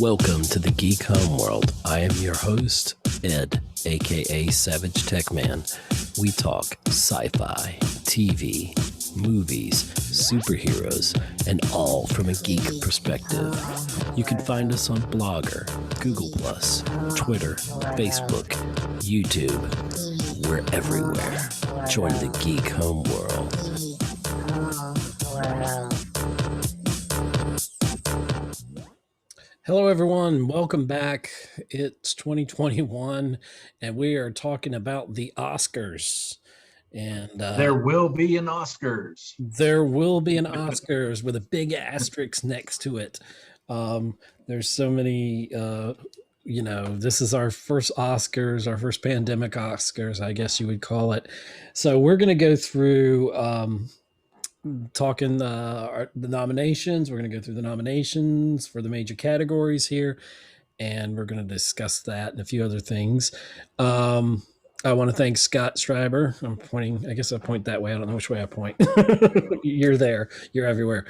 Welcome to the Geek Homeworld. I am your host, Ed, aka Savage Tech Man. We talk sci-fi, TV, movies, superheroes, and all from a geek perspective. You can find us on Blogger, Google+, Twitter, Facebook, YouTube. We're everywhere. Join the Geek Homeworld. Hello, everyone. Welcome back. It's 2021, and we are talking about the Oscars. And there will be an Oscars. There will be an Oscars with a big asterisk next to it. There's so many. This is our first Oscars, our first pandemic Oscars, I guess you would call it. So we're going to go through. Talking the nominations. We're going to go through the nominations for the major categories here, and we're going to discuss that and a few other things. I want to thank Scott Schreiber. I'm pointing, I guess I point that way. I don't know which way I point. You're there. You're everywhere.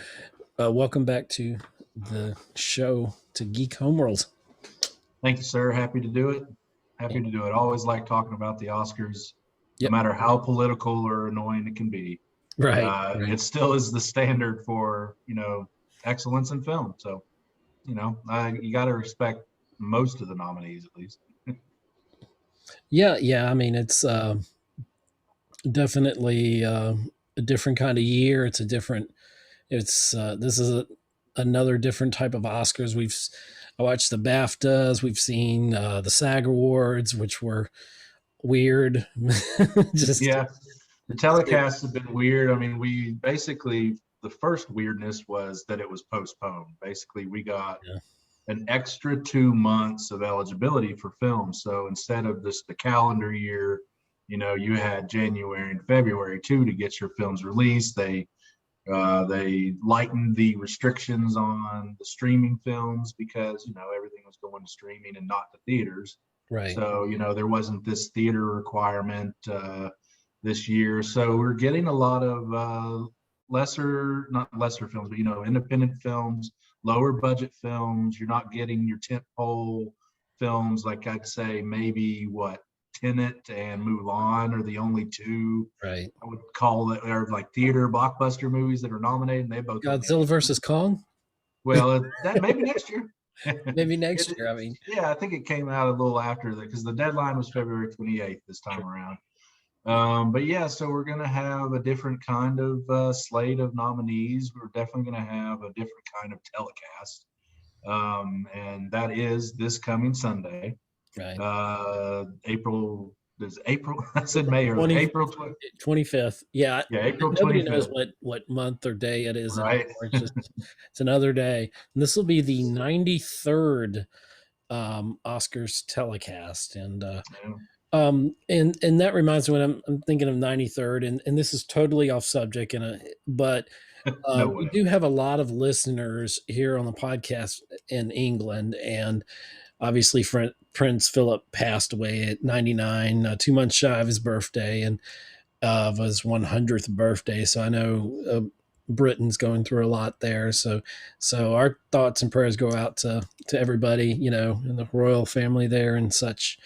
Welcome back to the show, to Geek Homeworld. Thank you, sir. Happy to do it. Happy to do it. Always like talking about the Oscars, no matter how political or annoying it can be. Right. It still is the standard for, excellence in film. So, you got to respect most of the nominees, at least. Yeah. I mean, it's definitely a different kind of year. This is another different type of Oscars. I watched the BAFTAs. We've seen the SAG Awards, which were weird. The telecasts have been weird. I mean, the first weirdness was that it was postponed. Basically, we got an extra 2 months of eligibility for film. So instead of just the calendar year, you had January and February too to get your films released. They lightened the restrictions on the streaming films because, everything was going to streaming and not to theaters. Right. So, there wasn't this theater requirement this year. So we're getting a lot of not lesser films, but independent films, lower budget films. You're not getting your tentpole films, like I'd say maybe Tenet and Mulan are the only two. Right. I would call it, or like theater blockbuster movies that are nominated. And they both Godzilla versus Kong. Well, that maybe next year. Maybe next year. I mean, I think it came out a little after that because the deadline was February 28th this time around. So we're going to have a different kind of slate of nominees. We're definitely going to have a different kind of telecast. And that is this coming Sunday. Right. April, I said May or April 25th. Yeah. April 25th. Nobody knows what month or day it is. Right. It's another day. And this will be the 93rd Oscars telecast. And and that reminds me when I'm thinking of 93rd, and this is totally off subject, but we do have a lot of listeners here on the podcast in England, and obviously Prince Philip passed away at 99, 2 months shy of his birthday, and of his 100th birthday. So I know Britain's going through a lot there. So our thoughts and prayers go out to everybody, in the royal family there and such.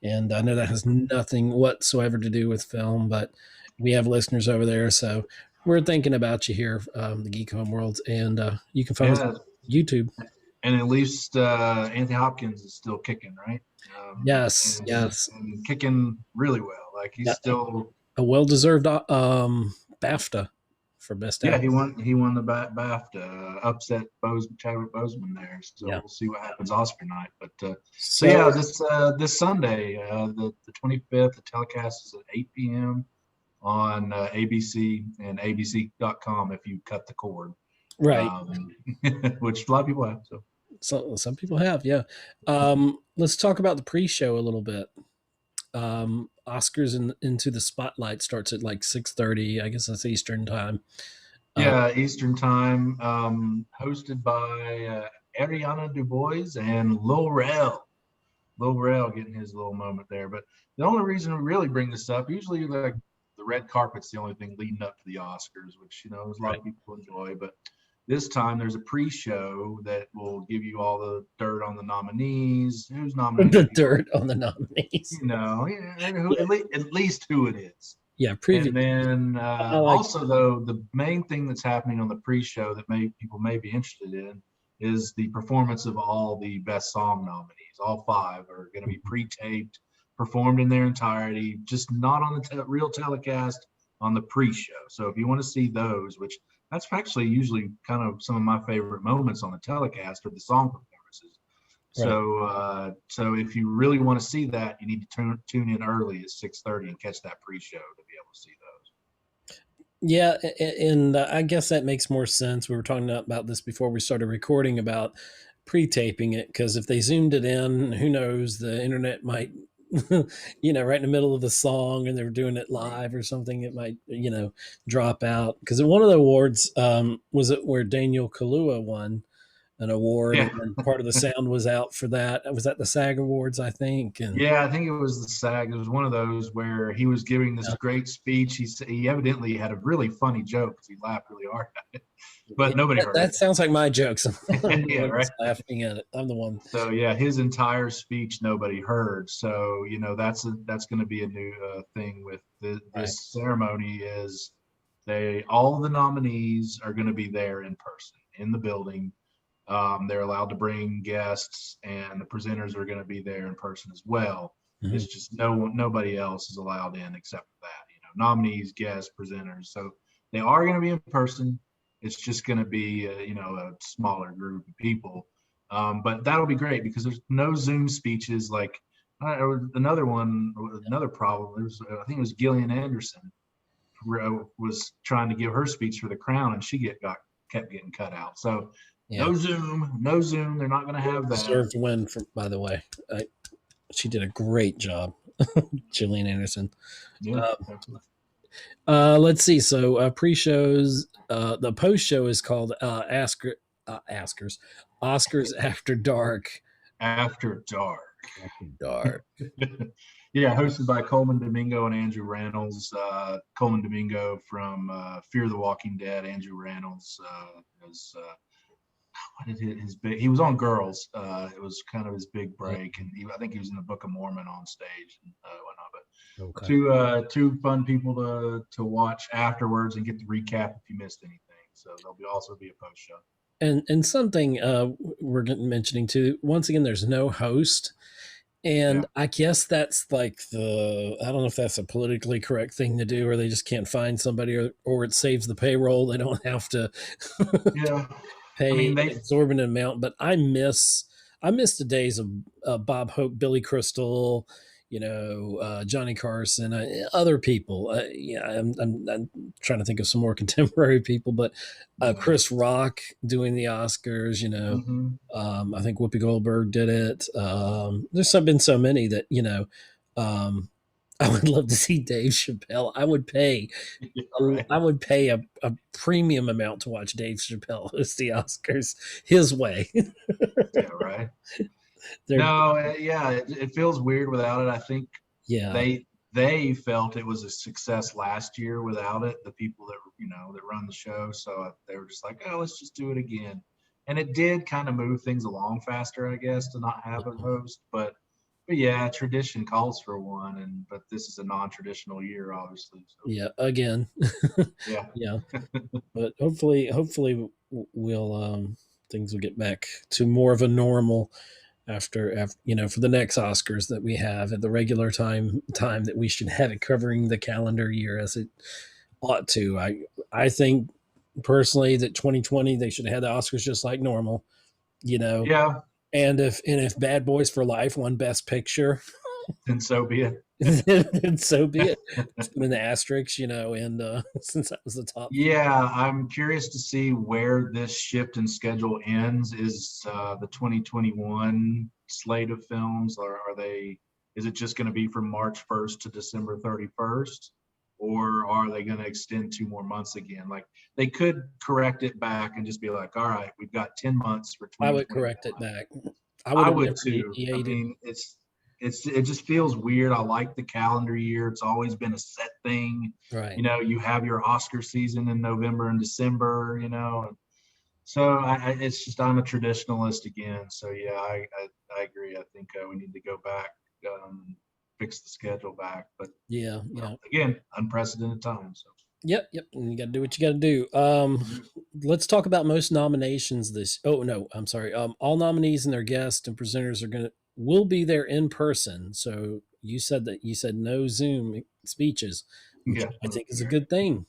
And I know that has nothing whatsoever to do with film, but we have listeners over there. So we're thinking about you here, the Geek Homeworld. And you can find us on YouTube. And at least Anthony Hopkins is still kicking, right? Yes. And kicking really well. Like he's still a well-deserved BAFTA for best actor. He won the BAFTA, upset Chadwick Boseman there. So we'll see what happens Oscar night. But this Sunday, the 25th, the telecast is at 8 p.m. on ABC and ABC.com if you cut the cord. Right. Which a lot of people have. So some people have, yeah. Let's talk about the pre-show a little bit. Oscars Into the Spotlight starts at like 6:30. I guess that's Eastern time. Eastern time. Hosted by Ariana DuBois and Lil Rel. Lil Rel getting his little moment there. But the only reason we really bring this up, usually the red carpet's the only thing leading up to the Oscars, which a lot of people enjoy. But This time there's a pre-show that will give you all the dirt on the nominees, who's nominated, The dirt on the nominees. you know, and who, Yeah. at least who it is. Yeah, And then like, also, though, the main thing that's happening on the pre-show that people may be interested in is the performance of all the best song nominees. All 5 are going to be pre-taped, performed in their entirety, just not on the real telecast, on the pre-show. So if you want to see those, which that's actually usually kind of some of my favorite moments on the telecast, are the song performances. right. So if you really want to see that, you need to tune in early at 6:30 and catch that pre-show to be able to see those. Yeah, and I guess that makes more sense. We were talking about this before we started recording about pre-taping it, because if they zoomed it in, who knows, the internet might, you know, right in the middle of the song and they were doing it live or something, it might, you know, drop out. Because one of the awards, was it where Daniel Kaluuya won an award, Yeah. and part of the sound was out for that. Was that the SAG Awards, I think? And Yeah, I think it was the SAG. It was one of those where he was giving this great speech. He evidently had a really funny joke because he laughed really hard at it, but nobody heard that it. sounds like my jokes. I'm the Yeah, one right. that's laughing at it. I'm the one. So yeah, his entire speech nobody heard. So you know that's going to be a new thing with Right. this ceremony. Is all the nominees are going to be there in person in the building. They're allowed to bring guests, and the presenters are going to be there in person as well. Mm-hmm. It's just nobody else is allowed in except for that. You know, nominees, guests, presenters. So they are going to be in person. It's just going to be a smaller group of people, but that'll be great because there's no Zoom speeches like. Another problem. I think it was Gillian Anderson was trying to give her speech for The Crown, and she kept getting cut out. So Yeah. no Zoom. They're not going to have that. Deserved win, by the way. She did a great job, Gillian Anderson. Yeah. Let's see. So pre-shows, the post-show is called Oscars After Dark. After Dark. After Dark. Yeah, hosted by Coleman Domingo and Andrew Rannells. Coleman Domingo from Fear the Walking Dead. Andrew Rannells is what did he was on Girls. It was kind of his big break, and I think he was in the Book of Mormon on stage and whatnot. But two fun people to watch afterwards and get the recap if you missed anything. So there'll also be a post show. And something we're mentioning too. Once again, there's no host. And I guess that's like I don't know if that's a politically correct thing to do, or they just can't find somebody, or it saves the payroll. They don't have to pay an exorbitant amount. But I miss the days of Bob Hope, Billy Crystal, Johnny Carson, other people. I'm trying to think of some more contemporary people, but Chris Rock doing the Oscars. I think Whoopi Goldberg did it. There's been so many that I would love to see Dave Chappelle. I would pay. Right. I would pay a premium amount to watch Dave Chappelle host the Oscars his way. Yeah, right. It feels weird without it. I think they felt it was a success last year without it. The people that that run the show, so they were just like, oh, let's just do it again. And it did kind of move things along faster, I guess, to not have a host. But yeah, tradition calls for one, but this is a non-traditional year, obviously. So. Yeah, again. Yeah. But hopefully we'll things will get back to more of a normal after for the next Oscars that we have at the regular time that we should have it covering the calendar year as it ought to. I think personally that 2020 they should have had the Oscars just like normal, Yeah. And if Bad Boys for Life won Best Picture, then so be it. then so be it. In the asterisks, and since that was the top. Yeah, I'm curious to see where this shift in schedule ends. Is the 2021 slate of films, or is it just going to be from March 1st to December 31st? Or are they going to extend 2 more months again? Like they could correct it back and just be like, all right, we've got 10 months for 2021. I would correct it back. I would too. I mean, it just feels weird. I like the calendar year. It's always been a set thing. Right. You have your Oscar season in November and December, So it's just I'm a traditionalist again. So yeah, I agree. I think we need to go back, fix the schedule back. But Yeah, well, yeah. again, unprecedented times. So. Yep. And you got to do what you got to do. Mhm. Let's talk about most nominations this. Oh no, I'm sorry. All nominees and their guests and presenters will be there in person. So you said no Zoom speeches, which Yeah, I think is a good thing.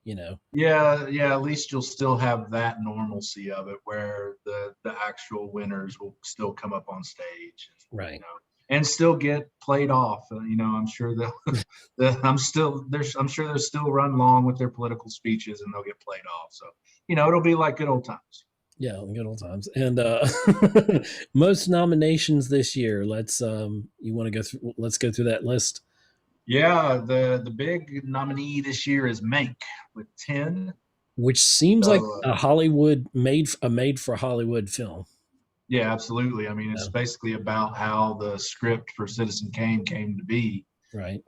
You know, yeah. At least you'll still have that normalcy of it, where the actual winners will still come up on stage, right? and still get played off. I'm sure I'm sure they'll still run long with their political speeches, and they'll get played off. So it'll be like good old times. Yeah, good old times. And most nominations this year. You want to go through? Let's go through that list. Yeah, the big nominee this year is Mank with 10. Which seems like So a Hollywood made for Hollywood film. yeah, absolutely. I mean, it's Yeah, basically about how the script for Citizen Kane came to be. right.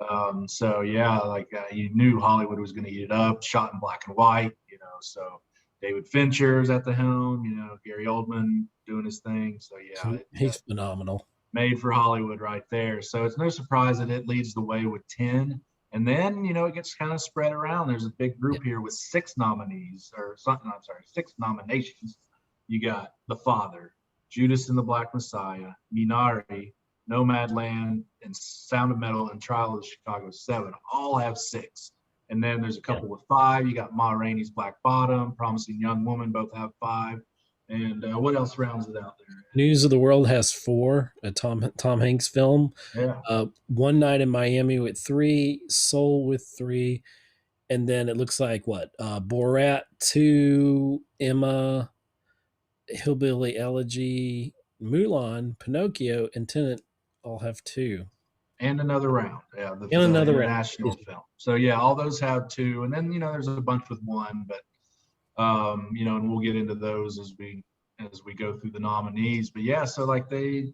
So yeah, like you knew Hollywood was going to eat it up, shot in black and white. So David Fincher's at the helm. Gary Oldman doing his thing. So yeah, He's phenomenal. made for Hollywood right there. So it's no surprise that it leads the way with 10. And then, it gets kind of spread around. There's a big Yeah, group here with six nominees, or something, I'm sorry, six nominations. You got The Father, Judas and the Black Messiah, Minari, Nomadland, and Sound of Metal and Trial of the Chicago 7 all have six. And then there's a yeah. couple with five. You got Ma Rainey's Black Bottom, Promising Young Woman, both have five. And what else rounds it out there? News of the World has four. A Tom Hanks film. Yeah. One Night in Miami with three. Soul with three. And then it looks like what? Borat two. Emma, Hillbilly Elegy, Mulan, Pinocchio, and Tenet all have two. And another round. Yeah, And the another round. international film. So yeah, all those have two, and then there's a bunch with one, but and we'll get into those as we go through the nominees. But yeah, so like they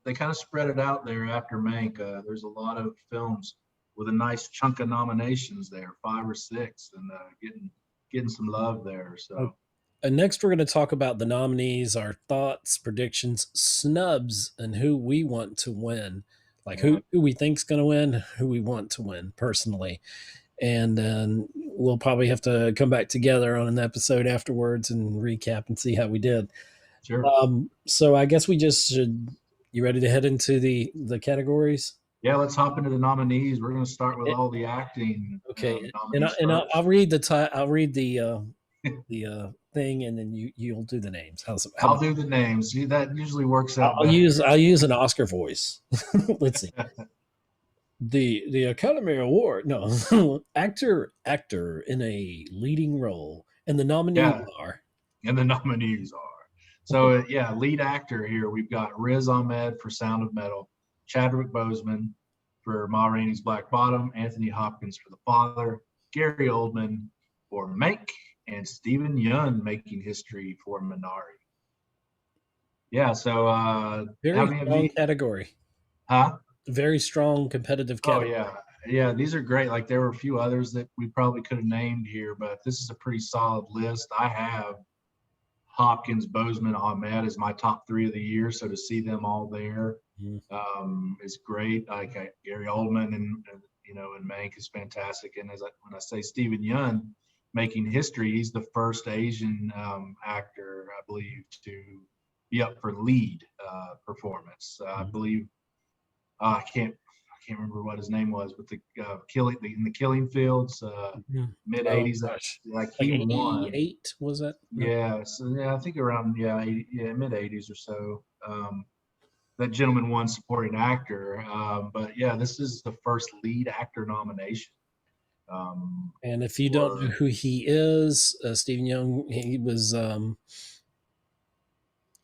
kind of spread it out there after Mank. There's a lot of films with a nice chunk of nominations there, five or six, and getting some love there. Oh, So and next, we're going to talk about the nominees, our thoughts, predictions, snubs, and who we want to win. Like yeah, who we think's going to win, who we want to win personally. And then we'll probably have to come back together on an episode afterwards and recap and see how we did. sure. So I guess we just should. You ready to head into the categories? Yeah, let's hop into the nominees. We're going to start with all the acting Okay, nominees I'll first. read I'll read the thing, and then you'll do the names. How I'll about do the names. See, that usually works out better. I'll use an Oscar voice. Let's see. The Academy Award, no, actor in a leading role, and the nominees Yeah, are and the nominees are. So yeah, lead actor here we've got Riz Ahmed for Sound of Metal, Chadwick Boseman for Ma Rainey's Black Bottom, Anthony Hopkins for The Father, Gary Oldman for Mank, and Stephen Yeun making history for Minari. Yeah, so how very many of strong you? category, Huh? very strong competitive Oh category. yeah, these are great. Like there were a few others that we probably could have named here, but this is a pretty solid list. I have Hopkins, Bozeman, Ahmed as my top three of the year. So to see them all there Mhm. is great. Like Gary Oldman and Mank is fantastic. And when I say Stephen Yeun making history, he's the first Asian actor, I believe, to be up for lead performance. I believe I can't remember what his name was, but the in the Killing Fields, Mhm. mid Oh '80s, gosh, like like he won. 88 was that? No. Yeah, so yeah, I think around 80, yeah, mid '80s or so. That gentleman won supporting actor, but yeah, this is the first lead actor nomination. And if you don't know For who he is, Stephen Young, he was on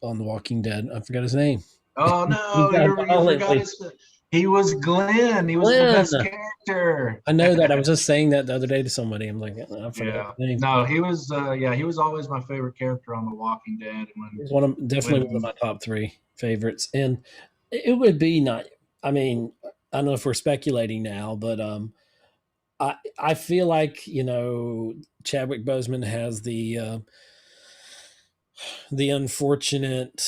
The Walking Dead. I forgot his name. Oh He no, got you forgot violently. his. He was Glenn. He was the Glenn. best character. I know that. I was just saying that the other day to somebody. I'm like, I forgot Yeah. his name. No, he was. Yeah, he was always my favorite character on The Walking Dead. And He's definitely one of when my top three favorites. And it would be not. I mean, I don't know if we're speculating now, but I feel like Chadwick Boseman has the unfortunate,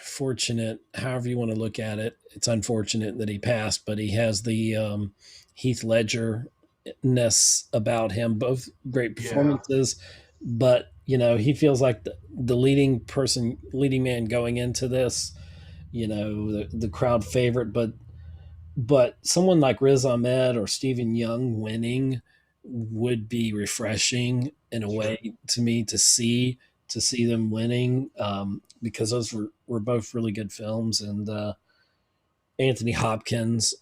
fortunate, however you want to look at it, it's unfortunate that he passed, but he has the Heath Ledger ness about him. Both great Yeah, performances, but he feels like the leading person, leading man going into this. The crowd favorite, but someone like Riz Ahmed or Stephen Young winning would be refreshing in a sure. way to me to see them winning, because those were both really good films. And Anthony Hopkins,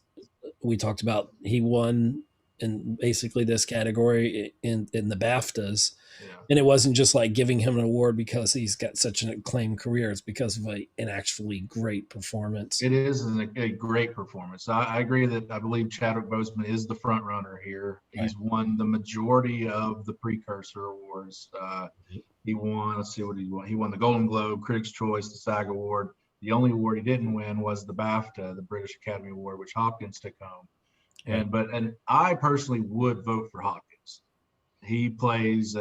we talked about, he won in basically this category in the BAFTAs. Yeah. And it wasn't just like giving him an award because he's got such an acclaimed career. It's because of an actually great performance. It is a great performance. I agree that I believe Chadwick Boseman is the front runner here. Right. He's won the majority of the precursor awards. He won, let's see what he won. He won the Golden Globe, Critics' Choice, the SAG Award. The only award he didn't win was the BAFTA, the British Academy Award, which Hopkins took home. Right. And I personally would vote for Hopkins. He plays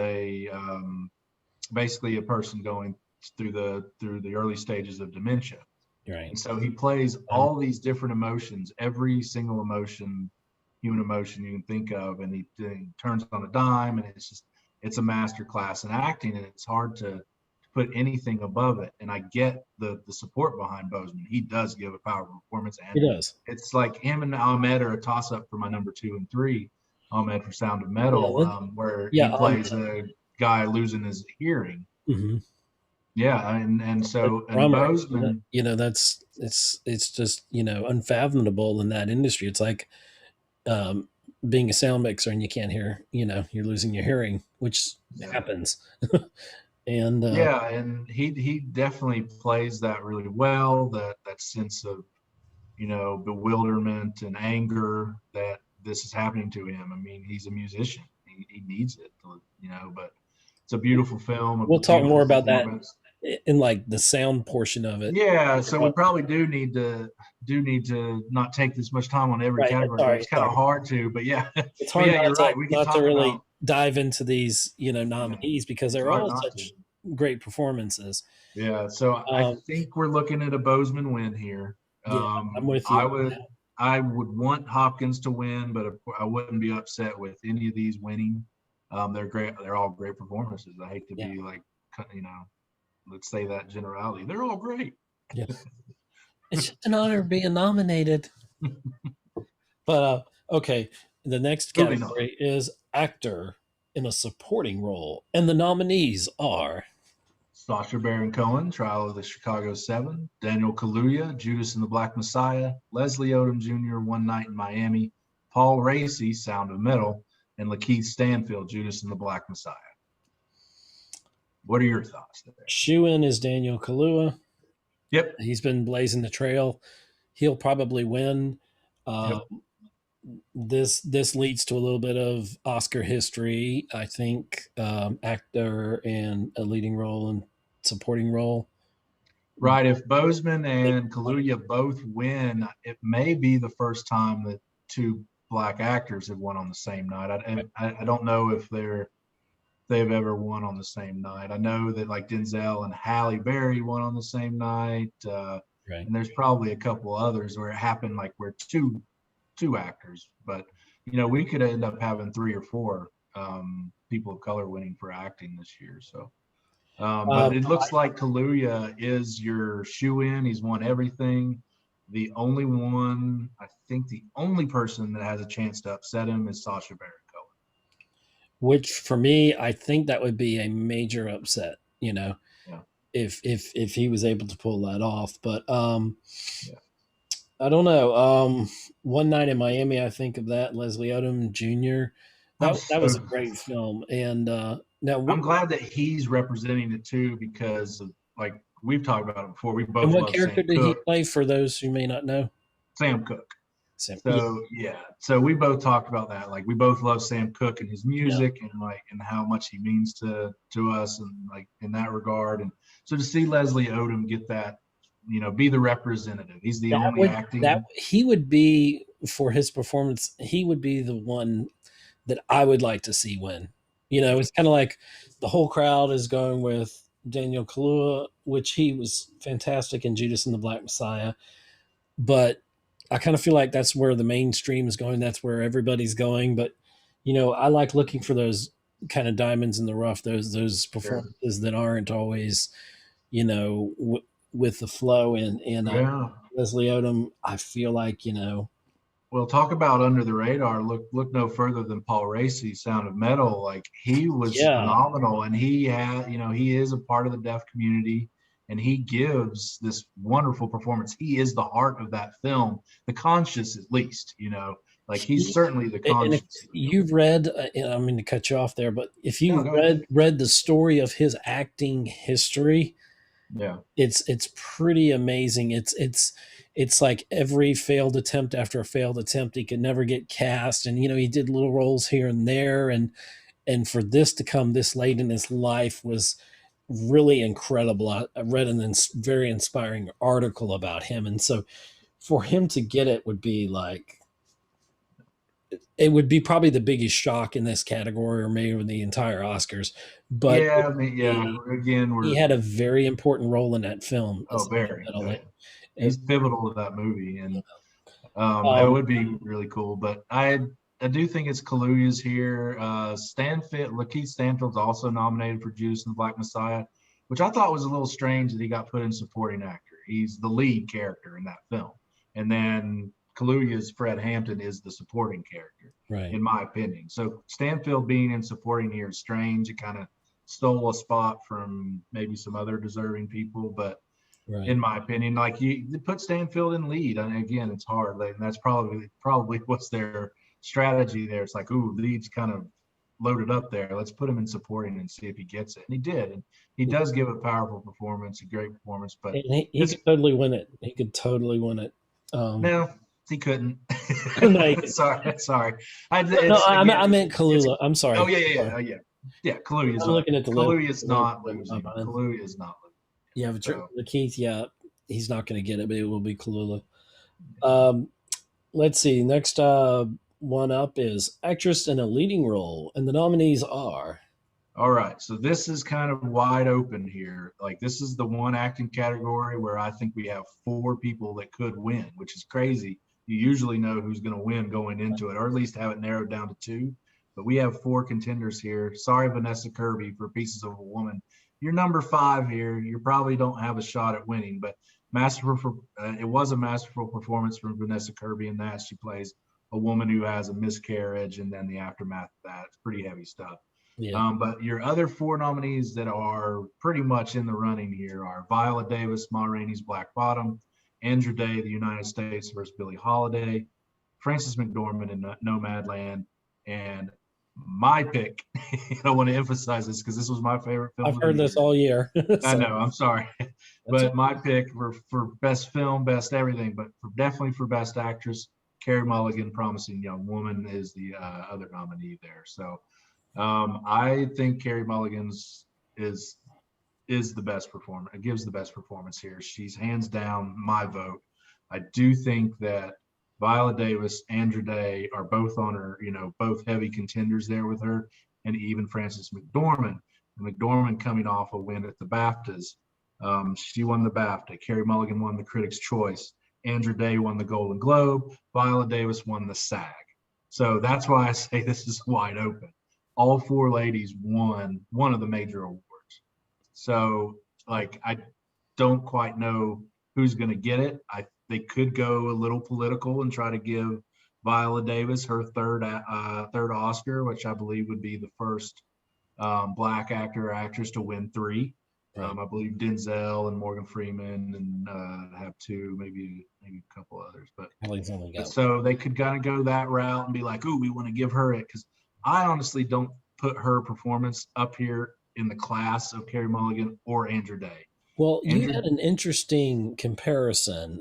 basically a person going through the early stages of dementia. Right. And so he plays all these different emotions, every single emotion, human emotion you can think of, and he turns on a dime, and it's a master class in acting, and it's hard to put anything above it. And I get the support behind Boseman. He does give a powerful performance, He and does. it's like him and Ahmed are a toss up for my number 2 and 3. Ahmed for Sound of Metal, Yeah. where he Yeah. plays a guy losing his hearing. Mm-hmm. Yeah, and so and Drummer, Boseman, that's it's just unfathomable in that industry. It's like being a sound mixer and you can't hear. You're losing your hearing, which yeah. happens. And Yeah, and he definitely plays that really well. That sense of bewilderment and anger that this is happening to him. I mean, he's a musician. He needs it, But it's a beautiful film, a we'll talk beautiful more about that performance. in like the sound portion of it. Yeah, so we probably do need to not take this much time on every Right. category. Sorry. It's kind of hard to, but yeah, It's but hard yeah, you're right. We can not to talk really about. dive into these Yeah, nominees because it's they're hard all not to. such great performances. Yeah, so I Um, think we're looking at a Bozeman win here. yeah, I'm with I you. would I would want Hopkins to win, but I wouldn't be upset with any of these winning. They're great. They're all great performances. I hate to Yeah. be like, let's say that generality. They're all great. Yeah. It's just an honor being nominated. But okay, the next Moving on. category is actor in a supporting role, and the nominees are Sacha Baron Cohen, Trial of the Chicago 7, Daniel Kaluuya, Judas and the Black Messiah, Leslie Odom Jr., One Night in Miami, Paul Raci, Sound of Metal, and Lakeith Stanfield, Judas and the Black Messiah. What are your thoughts there? Shoo-in is Daniel Kaluuya. Yep. He's been blazing the trail. He'll probably win. Yep. This leads to a little bit of Oscar history. I think actor and a leading role and supporting role. Right. If Boseman and Kaluuya both win, it may be the first time that two black actors have won on the same night. I don't know if they've ever won on the same night. I know that like Denzel and Halle Berry won on the same night, Right. and there's probably a couple others where it happened like where two actors, but we could end up having 3 or 4 people of color winning for acting this year. So. But it looks like Kaluuya is your shoe-in. He's won everything. The only one, I think the only person that has a chance to upset him is Sacha Baron Cohen. Which for me, I think that would be a major upset, Yeah. if he was able to pull that off. But Yeah. I don't know. One Night in Miami, I think of that, Leslie Odom Jr. That was a great film. And now, I'm glad that he's representing it too, because like we've talked about it before. We and both what love character Sam did he Cooke. play for those who may not know? Sam Cooke. Yeah. So so we both talked about that. Like we both love Sam Cooke and his music, and and how much he means to us, and like in that regard. And so to see Leslie Odom get that, be the representative. He's the only acting. That he would be, for his performance, he would be the one that I would like to see win. It's kind of like the whole crowd is going with Daniel Kaluuya, which he was fantastic in Judas and the Black Messiah. But I kind of feel like that's where the mainstream is going. That's where everybody's going. But I like looking for those kind of diamonds in the rough. Those Sure. performances that aren't always with the flow. And Yeah. Leslie Odom, I feel like Well, talk about under the radar. Look no further than Paul Raci, Sound of Metal. Like he was yeah, phenomenal, and he had, he is a part of the deaf community, and he gives this wonderful performance. He is the heart of that film, the conscious at least. Like he's he, certainly the and if conscience of the film. you've read, I mean to cut you off there, but if No, you go ahead. read the story of his acting history, Yeah, it's pretty amazing. It's like every failed attempt after a failed attempt, he could never get cast, and he did little roles here and there, and for this to come this late in his life was really incredible. I read an very inspiring article about him, and so for him to get it would be like it would be probably the biggest shock in this category, or maybe the entire Oscars. But yeah. I mean, yeah. Again, he we're had a very important role in that film. oh, very. Metal. Oh, yeah. He's pivotal to that movie, and it Um, would be really cool, but I do think it's Kaluuya's here. Lakeith Stanfield's also nominated for Judas and the Black Messiah, which I thought was a little strange that he got put in supporting actor. He's the lead character in that film, and then Kaluuya's Fred Hampton is the supporting character, right, in my opinion. So Stanfield being in supporting here is strange. It kind of stole a spot from maybe some other deserving people, but right. in my opinion. Like you put Stanfield in lead, and again, it's hard. Like, and that's probably what's their strategy there. It's like, ooh, lead's kind of loaded up there. Let's put him in supporting and see if he gets it. And he did, and he does give a powerful performance, a great performance. But And he this could totally win it. He could totally win it. no, he couldn't. No, he could. sorry. No, It's I again, mean it's Kalula. I'm oh sorry. yeah, yeah, Sorry. yeah, yeah. Yeah, Kaluuya's I'm looking at the list. Kaluuya's not My losing. mind. Kaluuya's not losing. Yeah, but So Keith, yeah, he's not going to get it, but it will be Kalula. Um, let's see. Next one up is actress in a leading role, and the nominees are. all right, so this is kind of wide open here. Like this is the one acting category where I think we have four people that could win, which is crazy. You usually know who's going to win going into it, or at least have it narrowed down to two. But we have four contenders here. Sorry, Vanessa Kirby, for Pieces of a Woman. You're number five here. You probably don't have a shot at winning, but it was a masterful performance from Vanessa Kirby in that. She plays a woman who has a miscarriage, and then the aftermath of that. It's pretty heavy stuff. Yeah. But your other four nominees that are pretty much in the running here are Viola Davis, Ma Rainey's Black Bottom, Andrew Day, The United States versus Billie Holiday, Frances McDormand in Nomadland, and my pick. I want to emphasize this because this was my favorite film I've of the heard this year. all year. I So know, I'm sorry. But my pick for best film, best everything, but definitely for best actress, Carey Mulligan, Promising Young Woman, is the other nominee there. So I think Carey Mulligan's is the best performer. It gives the best performance here. She's hands down my vote. I do think that Viola Davis, Andrew Day are both on her, both heavy contenders there with her, and even Frances McDormand. McDormand coming off a win at the BAFTAs. She won the BAFTA. Carey Mulligan won the Critics' Choice. Andrew Day won the Golden Globe. Viola Davis won the SAG. So that's why I say this is wide open. All four ladies won one of the major awards. So, like, I don't quite know who's going to get it. They could go a little political and try to give Viola Davis her third Oscar, which I believe would be the first Black actor or actress to win three. right. I believe Denzel and Morgan Freeman and have two, maybe a couple others. But Ellie's only got so they could kind of go that route and be like, "Ooh, we want to give her it," because I honestly don't put her performance up here in the class of Carey Mulligan or Andrew Day. Well, you Andrew, had an interesting comparison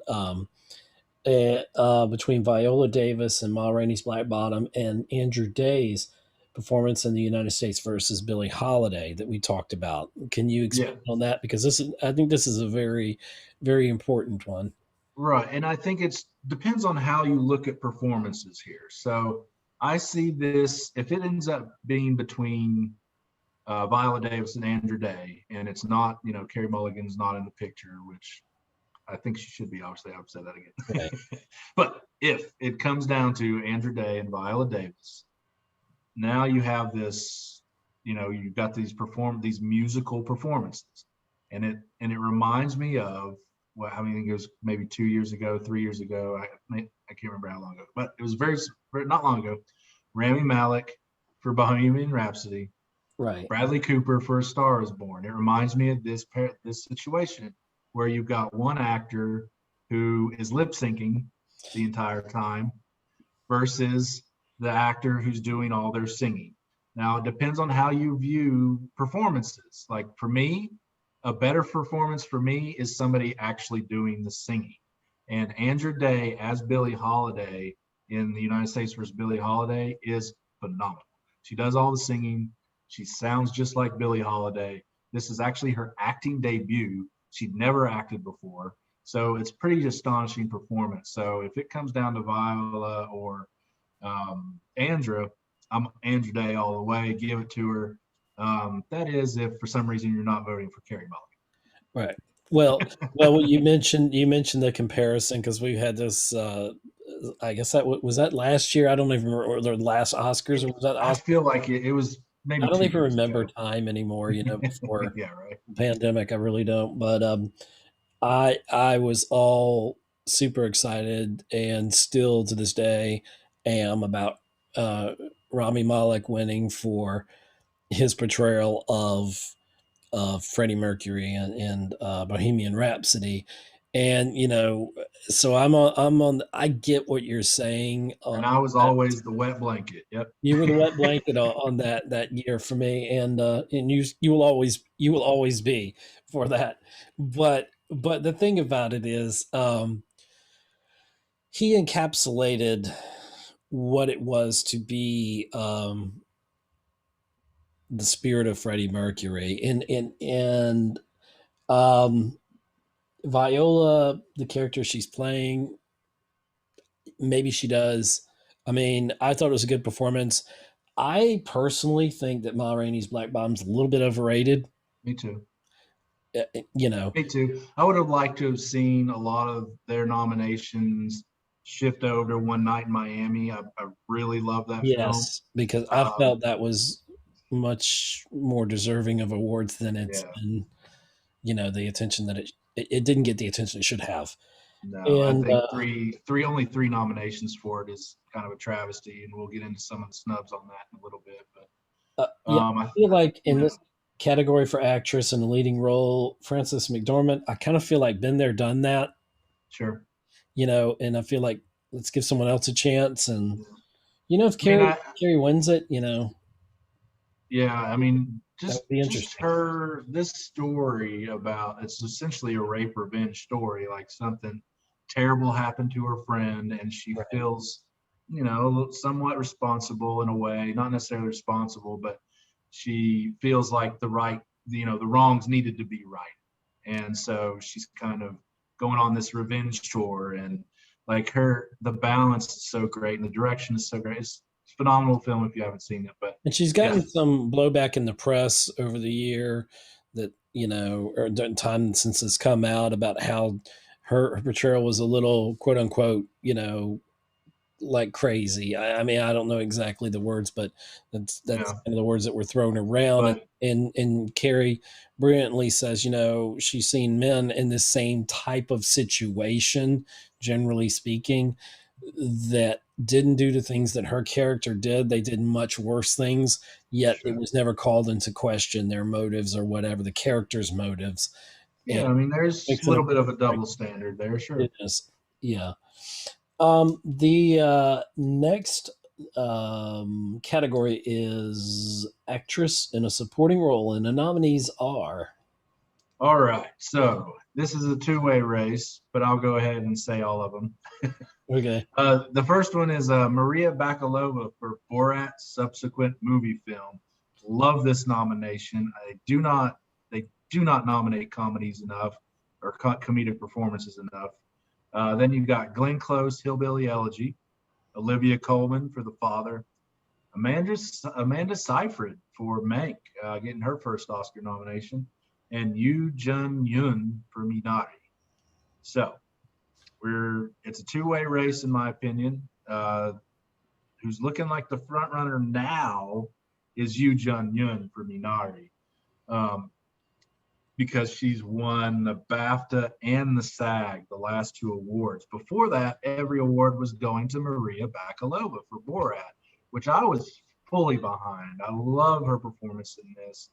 between Viola Davis and Ma Rainey's Black Bottom and Andrew Day's performance in the United States versus Billie Holiday that we talked about. Can you yeah, expand on that? Because I think this is a very, very important one. right. And I think it's depends on how you look at performances here. So I see this if it ends up being between Viola Davis and Andra Day, and it's not, Carey Mulligan's not in the picture, which I think she should be. Obviously, I've said that again. Right. But if it comes down to Andra Day and Viola Davis, now you have this, you've got these musical performances, and it reminds me of what, I think it was maybe 2 years ago, 3 years ago. I can't remember how long ago, but it was very not long ago. Rami Malek for Bohemian Rhapsody, Right. Bradley Cooper for A Star Is Born. It reminds me of this situation where you've got one actor who is lip syncing the entire time versus the actor who's doing all their singing. Now, it depends on how you view performances. Like for me, a better performance for me is somebody actually doing the singing. And Andra Day as Billie Holiday in The United States versus Billie Holiday is phenomenal. She does all the singing. She sounds just like Billie Holiday. This is actually her acting debut. She'd never acted before. So it's pretty astonishing performance. So if it comes down to Viola or Andra, I'm Andra Day all the way. Give it to her. That is, if for some reason you're not voting for Carey Mulligan. Right. Well, you mentioned the comparison because we've had this. I guess that was that last year. I don't even remember, or the last Oscars, or was that I Oscars? feel like it was maybe I don't 2 even years remember ago. time anymore. Before Yeah, right. the pandemic, I really don't. But I was all super excited, and still to this day am about Rami Malek winning for his portrayal of Freddie Mercury and Bohemian Rhapsody. And so I get what you're saying And on I was that. always the wet blanket. Yep. You were the wet blanket on that year for me, and you will always be for that. But the thing about it is, he encapsulated what it was to be the spirit of Freddie Mercury, and um, Viola, the character she's playing, maybe she does. I mean, I thought it was a good performance. I personally think that Ma Rainey's Black Bottom's a little bit overrated. Me too. Uh, You know, Me too. I would have liked to have seen a lot of their nominations shift over to One Night in Miami. I really love that film. yes, because I Um, felt that was much more deserving of awards than it's yeah, been. The attention that it didn't get the attention it should have. no, I And think only three nominations for it is kind of a travesty, and we'll get into some of the snubs on that in a little bit. But yeah, I feel like in yeah, this category for actress in the leading role, Frances McDormand, I kind of feel like been there, done that. sure. And I feel like let's give someone else a chance. And Yeah. if I mean, Carrie wins it, yeah, I mean, that just would be just interesting. her this story about it's essentially a rape revenge story, like something terrible happened to her friend, and she Right. feels, somewhat responsible in a way, not necessarily responsible, but she feels like the wrongs needed to be right, and so she's kind of going on this revenge tour, and like the balance is so great, and the direction is so great. It's a phenomenal film if you haven't seen it, but And she's yeah. gotten some blowback in the press over the year that, or the time since it's come out about how her portrayal was a little quote unquote, like crazy. I mean, I don't know exactly the words, but that's Yeah, kind of the words that were thrown around. And but and Carrie brilliantly says, she's seen men in the same type of situation, generally speaking, that didn't do the things that her character did. They did much worse things, yet it sure. was never called into question their motives or whatever the character's motives. And Yeah, I mean, there's makes a an little bit of important a point. double standard there, It sure. is, yeah. The next category is actress in a supporting role, and the nominees are All right, so this is a two-way race, but I'll go ahead and say all of them. okay. The first one is Maria Bakalova for Borat's subsequent movie film. Love this nomination. They do not nominate comedies enough or comedic performances enough. Then you've got Glenn Close, Hillbilly Elegy, Olivia Colman for The Father, Amanda Seyfried for Mank, getting her first Oscar nomination, and Yoo Jun Yoon for Minari. So it's a two-way race in my opinion. Who's looking like the front runner now is Yoo Jun Yoon for Minari, because she's won the BAFTA and the SAG, the last two awards. Before that, every award was going to Maria Bakalova for Borat, which I was fully behind. I love her performance in this.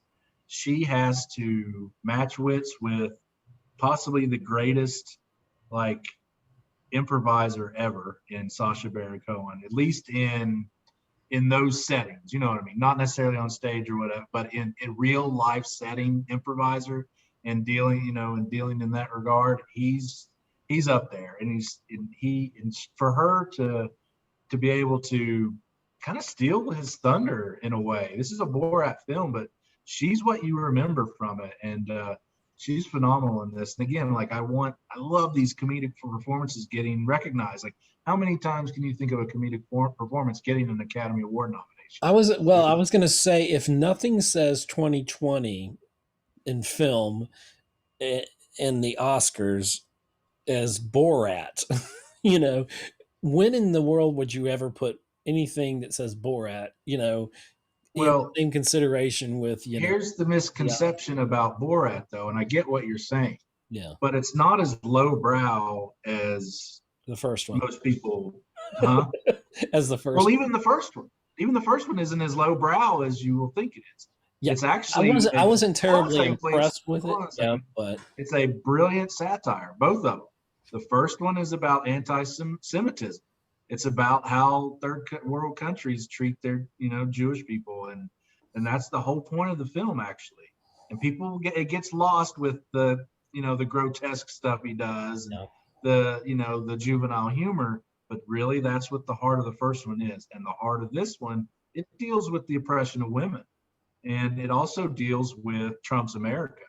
She has to match wits with possibly the greatest like improviser ever in Sacha Baron Cohen, at least in those settings. You know what I mean? Not necessarily on stage or whatever, but in real life setting improviser and dealing in that regard, he's up there, and for her to be able to kind of steal his thunder in a way. This is a Borat film, but she's what you remember from it, and she's phenomenal in this. And again, like I love these comedic performances getting recognized. Like, how many times can you think of a comedic performance getting an Academy Award nomination? I was going to say, if nothing says 2020 in film in the Oscars as Borat, when in the world would you ever put anything that says Borat, well, in consideration with, here's the misconception about Borat, though, and I get what you're saying. Yeah. But it's not as lowbrow as the first one. Most people, huh? As the first. Well, even the first one isn't as lowbrow as you will think it is. Yeah, it's actually. I wasn't terribly impressed with it. Yeah, but it's a brilliant satire. Both of them. The first one is about anti-Semitism. It's about how third world countries treat their, Jewish people, and that's the whole point of the film, actually. And it gets lost with the, the grotesque stuff he does, no. the juvenile humor. But really, that's what the heart of the first one is. And the heart of this one, it deals with the oppression of women. And it also deals with Trump's America.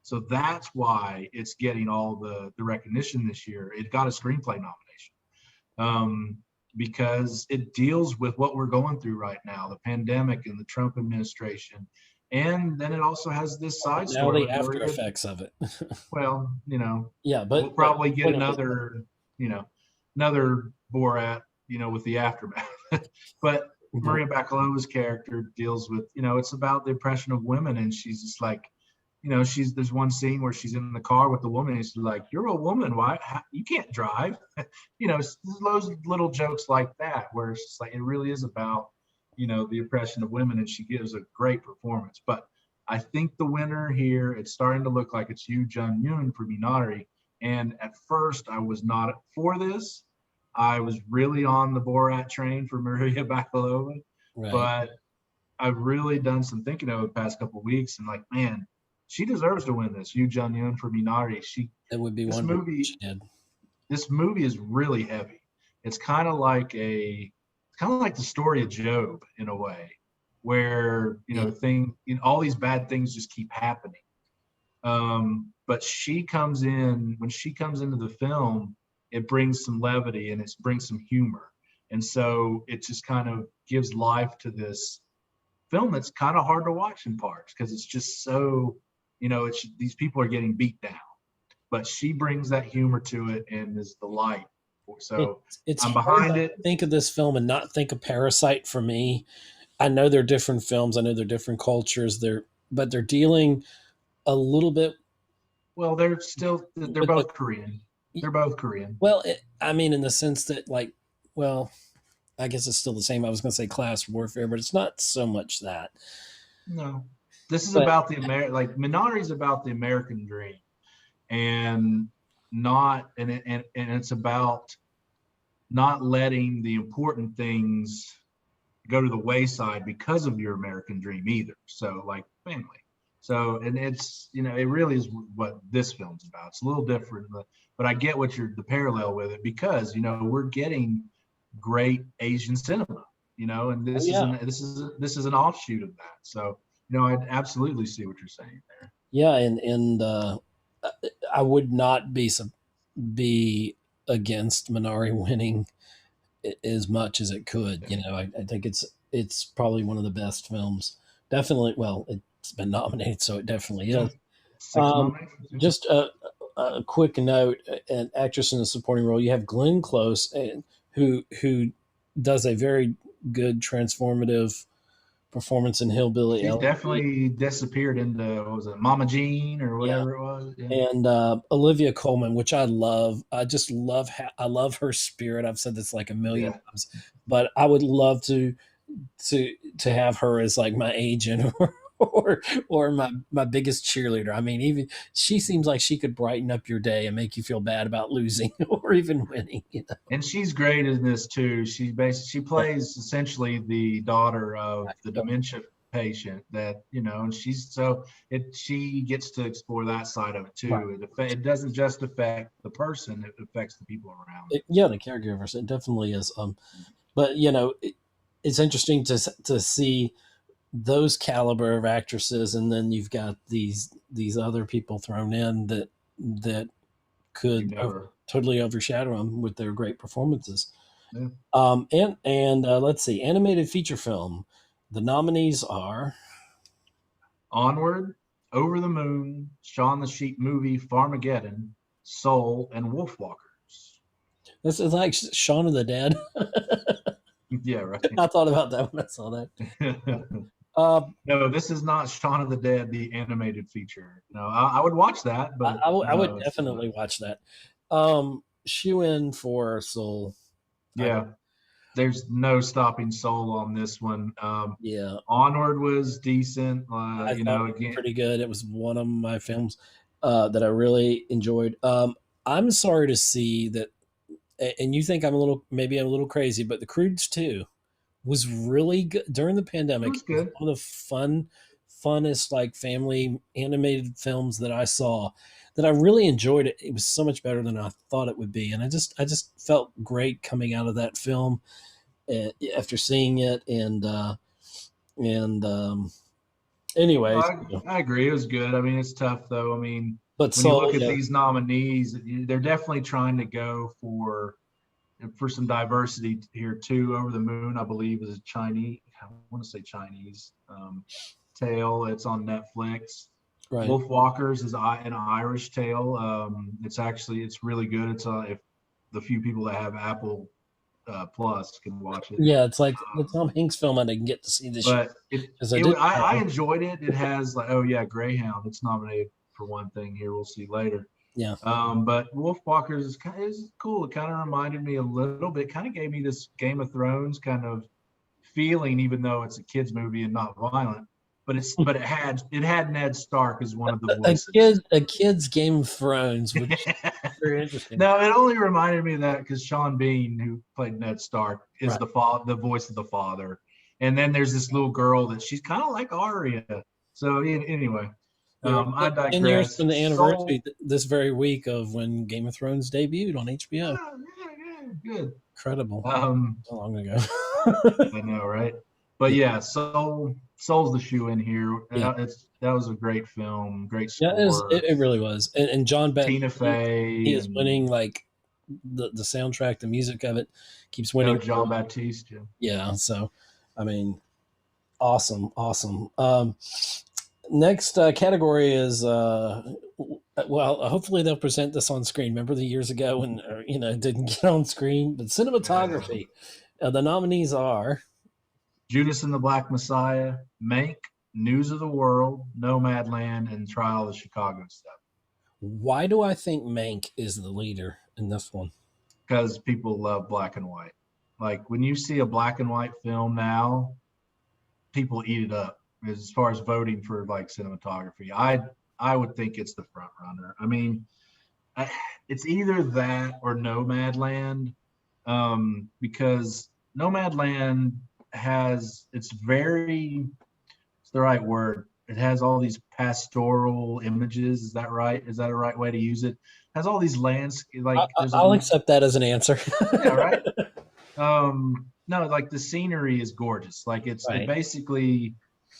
So that's why it's getting all the recognition this year. It got a screenplay nomination because it deals with what we're going through right now, the pandemic and the Trump administration. And then it also has this side story. Now the after effects of it. Well, yeah, but we'll probably get another Borat, with the aftermath. But Maria Bakalova's character deals with, it's about the oppression of women, and she's just like, there's one scene where she's in the car with the woman, and she's like, "You're a woman, why you can't drive?" There's loads of little jokes like that where it's just like it really is about, the oppression of women, and she gives a great performance. But I think the winner here, it's starting to look like it's Yoo Jun Yoon for Minari. And at first, I was not for this. I was really on the Borat train for Maria Bakalova, right. But I've really done some thinking over the past couple of weeks, and like, man, she deserves to win this. Yoo Jun Yoon for Minari. It would be one movie. This movie is really heavy. It's kind of like the story of Job in a way, where all these bad things just keep happening. But when she comes into the film, it brings some levity and it brings some humor, and so it just kind of gives life to this film that's kind of hard to watch in parts because it's just so. These people are getting beat down, but she brings that humor to it and is the light. So it's I'm behind it. Think of this film and not think of Parasite for me. I know they're different films. I know they're different cultures. But they're dealing a little bit. Well, they're both Korean. They're both Korean. Well, in the sense that I guess it's still the same. I was going to say class warfare, but it's not so much that. No. This is about Minari's about the American dream, and it's about not letting the important things go to the wayside because of your American dream either. So like family. So, and it's, it really is what this film's about. It's a little different, but I get the parallel with it because, we're getting great Asian cinema, and this is an offshoot of that. So, I absolutely see what you're saying there. Yeah, and I would not be against Minari winning as much as it could. I think it's probably one of the best films. Definitely, well, it's been nominated, so it definitely Yeah, is. 6 Um, nominations. Yeah. just a quick note: an actress in a supporting role. You have Glenn Close, who does a very good transformative performance in Hillbilly She's Elegy, definitely disappeared into, what was it, Mama Jean or yeah, whatever it was. Yeah. and Olivia Colman, which I love. I just love. I love her spirit. I've said this like a million Yeah. times, but I would love to have her as like my agent or my biggest cheerleader. I mean, even she seems like she could brighten up your day and make you feel bad about losing or even winning. You know? And she's great in this too. She Yeah, plays essentially the daughter of right. the dementia patient that, and she gets to explore that side of it Right. too. It doesn't just affect the person, it affects the people around Yeah, the caregivers. It definitely is. But it's interesting to see those caliber of actresses, and then you've got these other people thrown in that you could never. totally overshadow them with their great performances. Yeah. And let's see, animated feature film. The nominees are Onward, Over the Moon, Shaun the Sheep movie, Farmageddon, Soul, and Wolfwalkers. this is like Shaun of the Dead. Yeah, right. I thought about that when I saw that. Uh, No, this is not Shaun of the Dead, the animated feature. No, I would watch that, but I would no, it's not. definitely watch that. Shoe in for Soul. I, Yeah, there's no stopping Soul on this one. yeah, Onward was decent. I thought it was Again, pretty good. It was one of my films that I really enjoyed. I'm sorry to see that, and you think maybe I'm a little crazy, but The Croods 2 was really good during the it pandemic. was It was good. one of the funnest like family animated films that I saw. That I really enjoyed it. It was so much better than I thought it would be, and I just felt great coming out of that film after seeing it. And anyways, I agree. It was good. I mean, it's tough though. I mean, but when you Soul, look at yeah, these nominees, they're definitely trying to go for some diversity here too. Over the Moon, I believe, is a Chinese. I want to say Chinese tale. It's on Netflix. right. Wolf Walkers is an Irish tale. It's really good. If the few people that have Apple Plus can watch it. Yeah, it's like the Um, Tom Hanks film I didn't get to see this year but because I didn't I have. enjoyed it. It has like, oh yeah, Greyhound. It's nominated for one thing here. We'll see later. Yeah, But Wolfwalkers is cool. It kind of reminded me a little bit, kind of gave me this Game of Thrones kind of feeling, even though it's a kids movie and not violent. But it had Ned Stark as one of the voices. a kid's Game of Thrones, which is very interesting. No, it only reminded me of that because Sean Bean, who played Ned Stark, is Right. the voice of the father. And then there's this little girl that she's kind of like Arya. So anyway, Yeah, I 10 years digress. from the anniversary Soul. this very week of when Game of Thrones debuted on HBO. Oh, yeah, good. Incredible. Um, So long ago. I know, right? But Yeah, yeah, Soul's the shoe in here. yeah, That was a great film, great yeah. score. It really was. And John Beck, Tina he Fey is and winning like the soundtrack, the music of it keeps winning. John Baptiste. Yeah. Yeah, so I mean, awesome, awesome. Next category is well, hopefully they'll present this on screen. Remember the years ago when it didn't get on screen, but Yeah. cinematography. The nominees are. Judas and the Black Messiah, Mank, News of the World, Nomadland, and Trial of the Chicago Seven. Why do I think Mank is the leader in this one? Because people love black and white. Like when you see a black and white film now, people eat it up as far as voting for like cinematography. I would think it's the front runner. I mean, it's either that or Nomadland, because Nomadland it's the right word. It has all these pastoral images. Is that right? Is that a right way to use it? It has all these landscape, like there's a, I'll accept that as an answer. yeah, right. No, like the scenery is gorgeous. Like it Right. basically,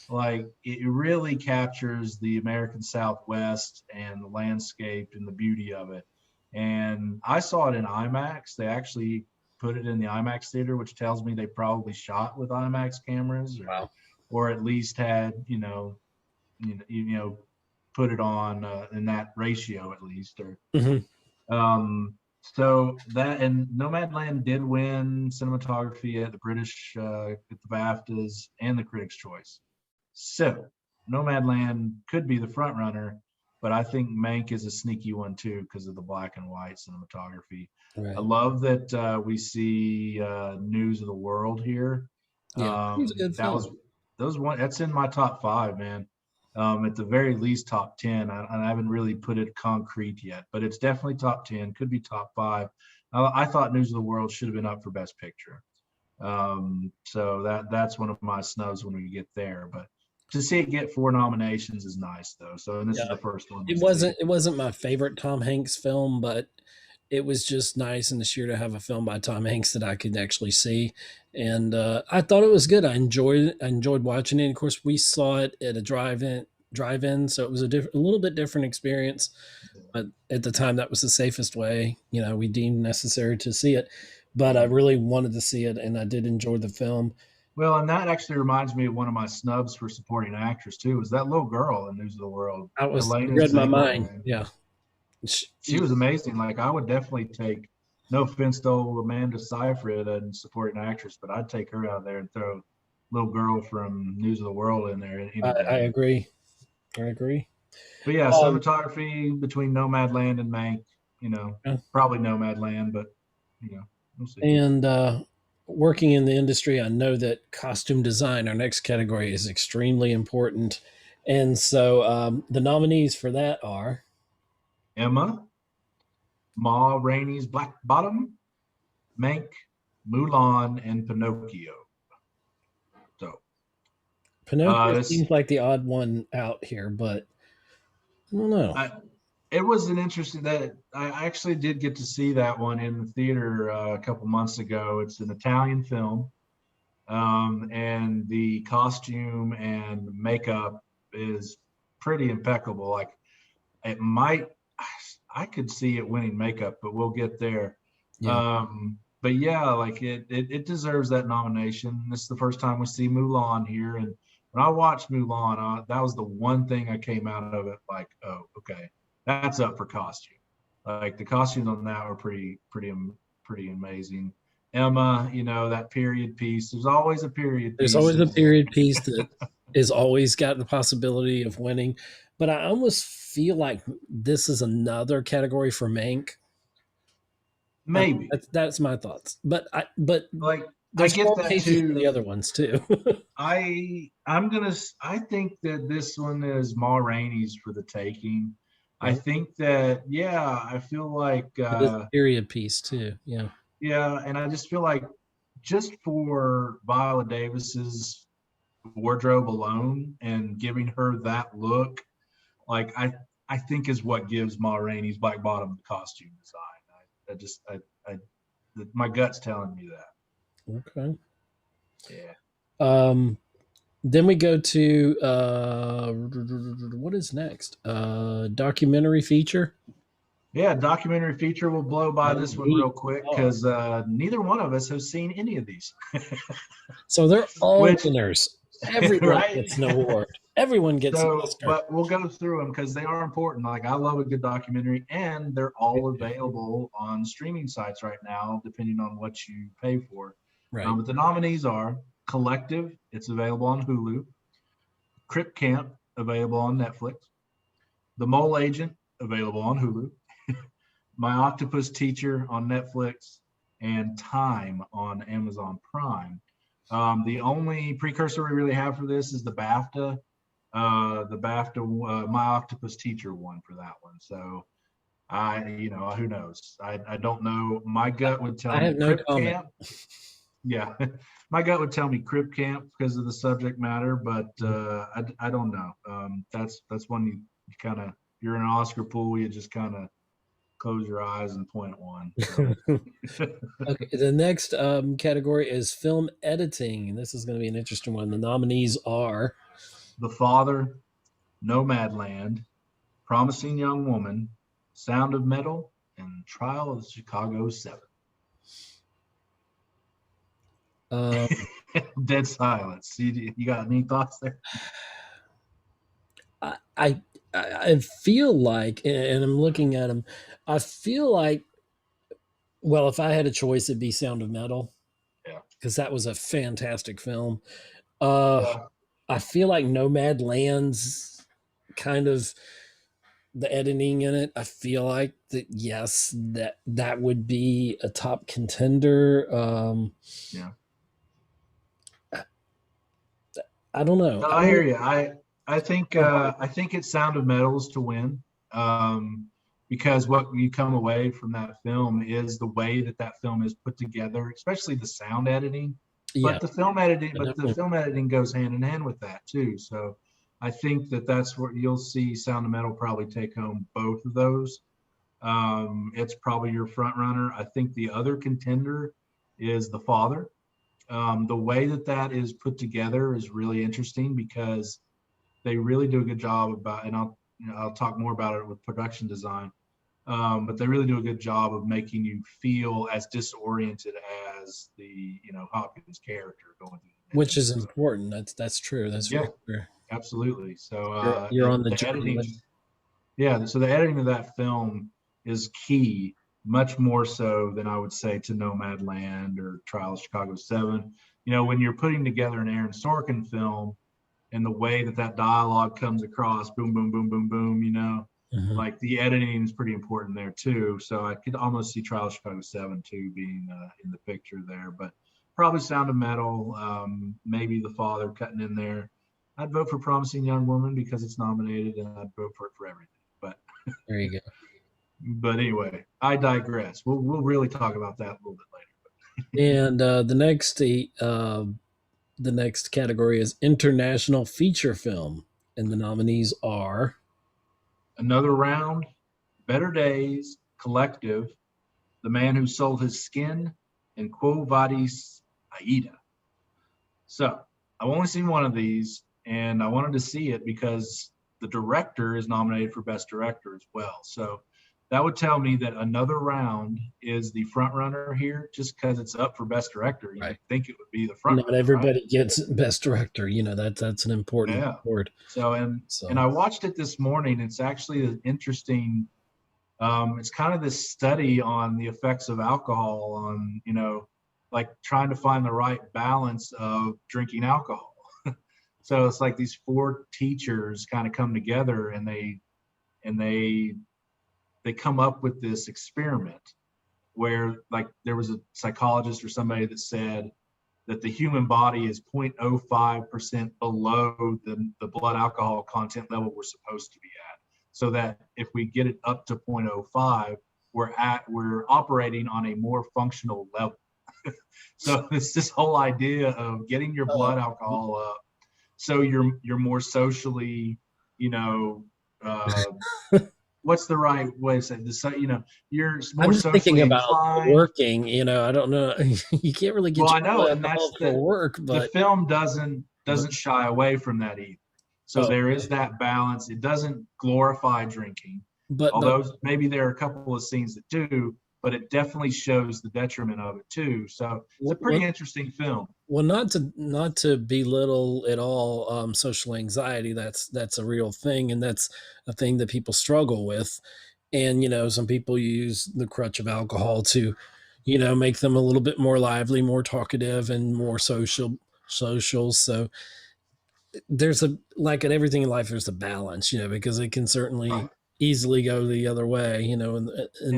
like it really captures the American Southwest and the landscape and the beauty of it. And I saw it in IMAX. They actually put it in the IMAX theater, which tells me they probably shot with IMAX cameras, Wow. or at least had put it on in that ratio at least. Or so that, and Nomadland did win cinematography at the British at the BAFTAs and the Critics' Choice. So Nomadland could be the front runner, but I think Mank is a sneaky one too because of the black and white cinematography. Right. I love that we see News of the World here. Yeah, it was a good film. That's in my top 5, man. At the very least top 10. I haven't really put it concrete yet, but it's definitely top 10, could be top 5. I thought News of the World should have been up for Best Picture. So that's one of my snubs when we get there. But to see it get 4 nominations is nice though. So, and this is the first one. It wasn't my favorite Tom Hanks film, but it was just nice in this year to have a film by Tom Hanks that I could actually see. And I thought it was good. I enjoyed watching it. Of course, we saw it at a drive-in, so it was a little bit different experience. But at the time, that was the safest way, we deemed necessary to see it. But I really wanted to see it, and I did enjoy the film. Well, and that actually reminds me of one of my snubs for supporting actress too. Was that little girl in News of the World? You read my mind. Yeah. She was amazing. Like, I would definitely take, no offense to old Amanda Seyfried and supporting actress, but I'd take her out there and throw little girl from News of the World in there. I agree. But yeah, cinematography between Nomadland and Mank, probably Nomadland, but we'll see. And working in the industry, I know that costume design, our next category, is extremely important. And so the nominees for that are Emma, Ma Rainey's Black Bottom, Mank, Mulan, and Pinocchio. So Pinocchio seems like the odd one out here, but I don't know. It was an interesting, that I actually did get to see that one in the theater a couple months ago. It's an Italian film, and the costume and makeup is pretty impeccable. Like, I could see it winning makeup, but we'll get there. Yeah. But yeah, like it deserves that nomination. This is the first time we see Mulan here, and when I watched Mulan, that was the one thing I came out of it like, oh, okay, that's up for costume. Like, the costumes on that were pretty amazing. Emma, that period piece. There's always a period piece. There's always a period piece that is always got the possibility of winning. But I almost feel like this is another category for Mank. Maybe that's my thoughts. But I get that too. For the other ones too. I think that this one is Ma Rainey's for the taking. Yeah. I think that, I feel like period piece too. Yeah. Yeah, and I just feel like, just for Viola Davis's wardrobe alone and giving her that look, like, I think is what gives Ma Rainey's Black Bottom the costume design. My gut's telling me that. Okay. Yeah. Then we go to what is next? Documentary feature. Yeah, documentary feature. Will blow by this one real quick because neither one of us have seen any of these. So they're all winners. Everyone gets an award. Everyone gets an Oscar. But we'll go through them because they are important. Like, I love a good documentary, and they're all available on streaming sites right now, depending on what you pay for. Right. But the nominees are Collective. It's available on Hulu. Crip Camp, available on Netflix. The Mole Agent, available on Hulu. My Octopus Teacher on Netflix, and Time on Amazon Prime. The only precursor we really have for this is the BAFTA. My Octopus Teacher won for that one. So who knows? I don't know. My gut would tell me Crip Camp. Yeah, my gut would tell me Crip Camp because of the subject matter, but I don't know. That's one you kind of, you're in an Oscar pool, you just kind of close your eyes and point at one. So. Okay, the next category is film editing, and this is going to be an interesting one. The nominees are The Father, Nomadland, Promising Young Woman, Sound of Metal, and Trial of the Chicago 7. Um, Dead silence. You got any thoughts there? I, I I feel like, and I'm looking at them. I feel like, well, if I had a choice, it'd be Sound of Metal Yeah. because that was a fantastic film. Uh, Yeah. I feel like Nomad Land's kind of the editing in it. I feel like that, yes, that would be a top contender. Yeah. I don't know. No, I I don't hear you. know how. I think it's Sound of Metals to win, because what you come away from that film is the way that that film is put together, especially the sound editing. Yeah, But the definitely. film editing goes hand in hand with that too. So I think that that's what you'll see. Sound of Metal probably take home both of those. It's probably your front runner. I think the other contender is The Father. The way that that is put together is really interesting because they really do a good job about, and I'll talk more about it with production design. But they really do a good job of making you feel as disoriented as the Hopkins character going through the Which mission. is So important. That's true. That's yeah, very true. absolutely. So You're on the the journey. editing, yeah, so the editing of that film is key, much more so than I would say to Nomadland or Trial of Chicago 7. When you're putting together an Aaron Sorkin film and the way that that dialogue comes across, boom, boom, boom, boom, boom, Mhm. like the editing is pretty important there too. So I could almost see Trial of Chicago 7 too being in the picture there, but probably Sound of Metal, maybe The Father cutting in there. I'd vote for Promising Young Woman because it's nominated, and I'd vote for it for everything. But There you go. anyway, I digress. We'll really talk about that a little bit later. And the next category is international feature film, and the nominees are. Another round, Better Days, Collective, The Man Who Sold His Skin, and Quo Vadis Aida. So I've only seen one of these, and I wanted to see it because the director is nominated for Best Director as well. So that would tell me that Another Round is the front runner here, just because it's up for Best Director. You Right. would think it would be the front Not runner, right? everybody gets best director. That's an important Yeah. award. So and So I watched it this morning. It's actually an interesting. It's kind of this study on the effects of alcohol on like trying to find the right balance of drinking alcohol. So it's like these four teachers kind of come together and and they they come up with this experiment where like there was a psychologist or somebody that said that the human body is 0.05% below the blood alcohol content level we're supposed to be at. So that if we get it up to 0.05, we're operating on a more functional level. So it's this whole idea of getting your uh, blood alcohol up so you're more socially, you know, uh, what's the right way to say this? So, you're more I'm just thinking socially about inclined. working. I don't know. You can't really Well, get I your know, blood and that's alcohol for work, the but film doesn't shy away from that either. So oh, there is that balance. It doesn't glorify drinking, but although maybe there are a couple of scenes that do, but it definitely shows the detriment of it too. So it's a pretty well, interesting film. well, not to belittle at all social anxiety. That's a real thing, and that's a thing that people struggle with. And some people use the crutch of alcohol to, make them a little bit more lively, more talkative, and more social. So there's a like in everything in life, there's a balance, because it can Right. certainly easily go the other way, in And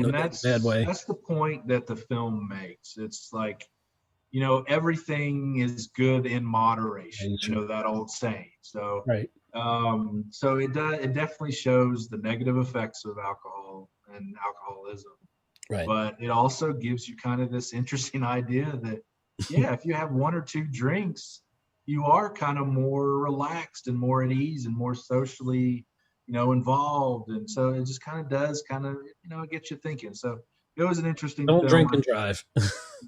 a bad way. that's the point that the film makes. It's like, everything is good in moderation. Nature. That old saying. So, Right. it definitely shows the negative effects of alcohol and alcoholism, Right. but it also gives you kind of this interesting idea that, yeah, if you have one or two drinks, you are kind of more relaxed and more at ease and more socially, involved. And so it just kind of does it gets you thinking. So it was an interesting Don't film. drink and drive.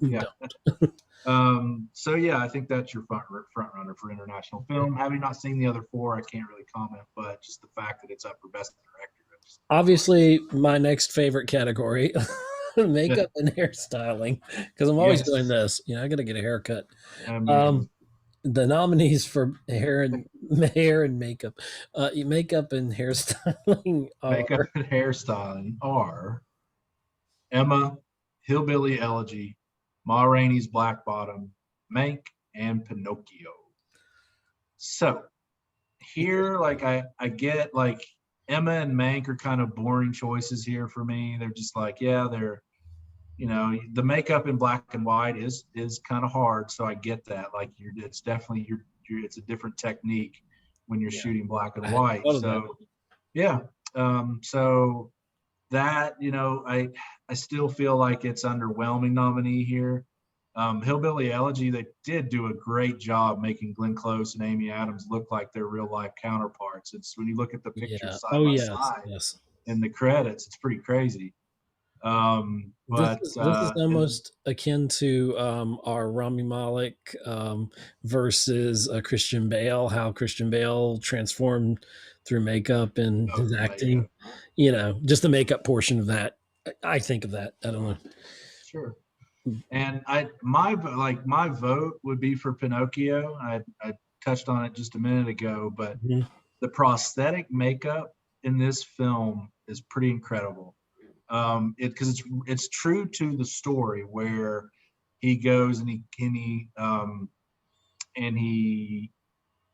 Yeah. Don't. So yeah, I think that's your front runner for international film. Having not seen the other four, I can't really comment, but just the fact that it's up for best director, I just like. Obviously, my next favorite category. makeup and hairstyling, because I'm always doing Yes. this. I got to get a haircut. Me too. The nominees for hair and makeup, makeup and hairstyling Makeup are and hairstyling are Emma, Hillbilly Elegy, Ma Rainey's Black Bottom, Mank, and Pinocchio. So here, like I get like Emma and Mank are kind of boring choices here for me. They're just like, yeah, they're the makeup in black and white is kind of hard, so I get that. Like it's definitely it's a different technique when you're yeah. shooting black and I hadn't white. thought of that. So yeah, so that I still feel like it's underwhelming nominee here. Hillbilly Elegy, they did do a great job making Glenn Close and Amy Adams look like their real life counterparts. It's when you look at the Yeah. pictures side Oh by yes, side yes. in the credits, it's pretty crazy. This But is this is almost akin to our Rami Malek versus Christian Bale. How Christian Bale transformed through makeup and his the acting. makeup, Just the makeup portion of that. I think of that. I don't know. sure. And my vote would be for Pinocchio. I touched on it just a minute ago, but Mhm. the prosthetic makeup in this film is pretty incredible. Because it's true to the story where he goes and he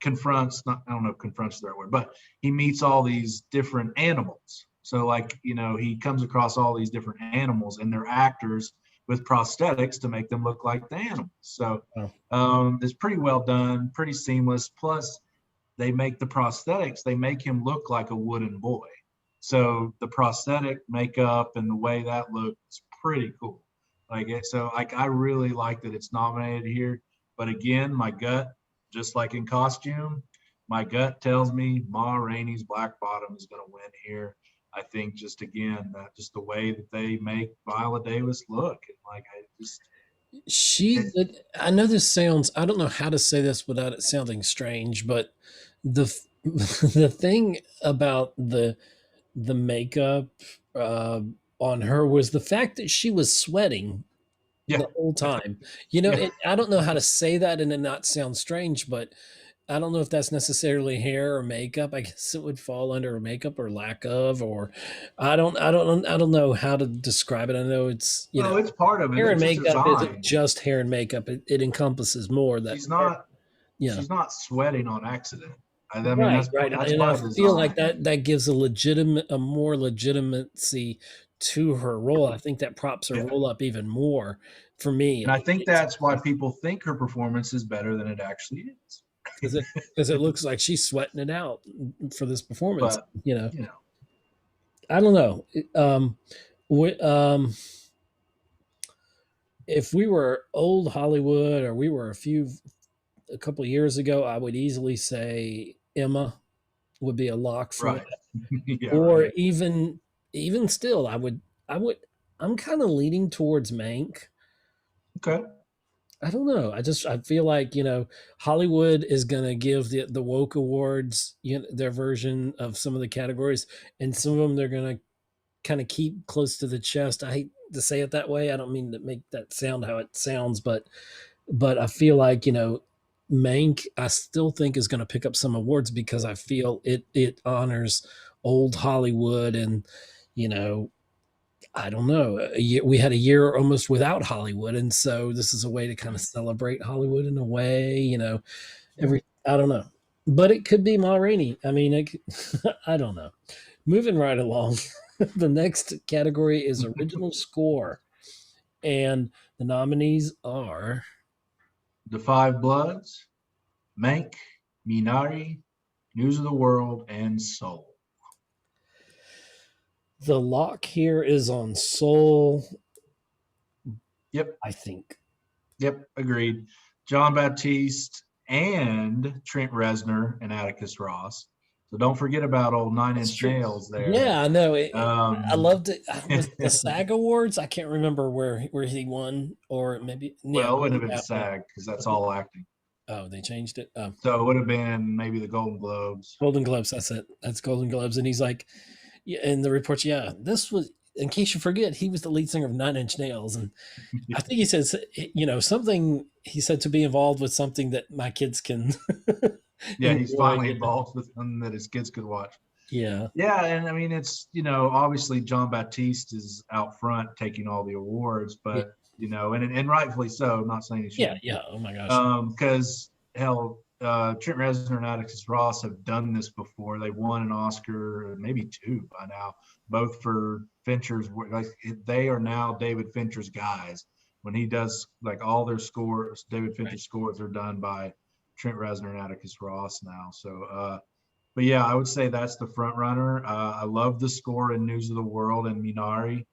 confronts, not, I don't know if confronts the right word, but he meets all these different animals. So like, he comes across all these different animals and they're actors with prosthetics to make them look like the animals. So Oh, it's pretty well done, pretty seamless. Plus they make the prosthetics, they make him look like a wooden boy. So the prosthetic makeup and the way that looks pretty cool. I really like that it's nominated here. But again, my gut, just like in costume, my gut tells me Ma Rainey's Black Bottom is going to win here. I think just again that just the way that they make Viola Davis look, and she. it, I know this sounds. I don't know how to say this without it sounding strange, but the the thing about the makeup uh, on her was the fact that she was sweating yeah, the whole time. yeah. And I don't know how to say that and it not sound strange, but I don't know if that's necessarily hair or makeup. I guess it would fall under makeup or lack of, or I don't know how to describe it. I know it's Well, it's part of it. hair and It's a makeup isn't design. just hair and makeup. It encompasses more. That She's not yeah. she's not sweating on accident. I mean Right, right, that's and I by feel like design. that gives a more legitimacy to her role. I think that props her Yeah. role up even more for me And at I think least, that's why people think her performance is better than it actually is. because it looks like she's sweating it out for this performance. But you know, I don't know. We, if we were old Hollywood or we were a couple of years ago, I would easily say Emma would be a lock for right. that. Yeah, Or right. even still, I would I'm kind of leaning towards Mank. Okay. I don't know. I feel like, Hollywood is gonna give the woke awards, their version of some of the categories, and some of them they're gonna kind of keep close to the chest. I hate to say it that way. I don't mean to make that sound how it sounds, but I feel like, Mank I still think is gonna pick up some awards because I feel it honors old Hollywood and you know I don't know. We had a year almost without Hollywood, and so this is a way to kind of celebrate Hollywood in a way. Yeah. I don't know, but it could be Ma Rainey. I mean, I don't know. Moving right along, the next category is original score, and the nominees are The Five Bloods, Mank, Minari, News of the World, and Soul. the lock here is on Soul. Yep. I think. Yep. Agreed. John Baptiste and Trent Reznor and Atticus Ross. So don't forget about old Nine That's Inch true. Nails there. Yeah, I know. I Um, loved it. Was it the SAG Awards? I can't remember where he won, or maybe yeah. well, it would have been Yeah, yeah. SAG because that's all acting. Oh, they changed it. So it would have been maybe the Golden Globes. Golden Globes. That's it. That's Golden Globes. And he's like, yeah, in the reports, yeah, this was. in case you forget, he was the lead singer of Nine Inch Nails, and I think he says, something. He said to be involved with something that my kids can Yeah, he's enjoy. finally involved with something that his kids could watch. Yeah. Yeah, and I mean, it's, obviously John Baptiste is out front taking all the awards, Yeah. but and rightfully so. I'm not saying he Yeah. shouldn't. Yeah. Oh my gosh. Because hell, Trent Reznor and Atticus Ross have done this before. They won an Oscar, maybe two by now, both for Fincher's work. Like, they are now David Fincher's guys. When he does, like, all their scores, David Fincher's scores are done by Trent Reznor and Atticus Ross now. So, but yeah, I would say that's the front runner. I love the score in News of the World and Minari.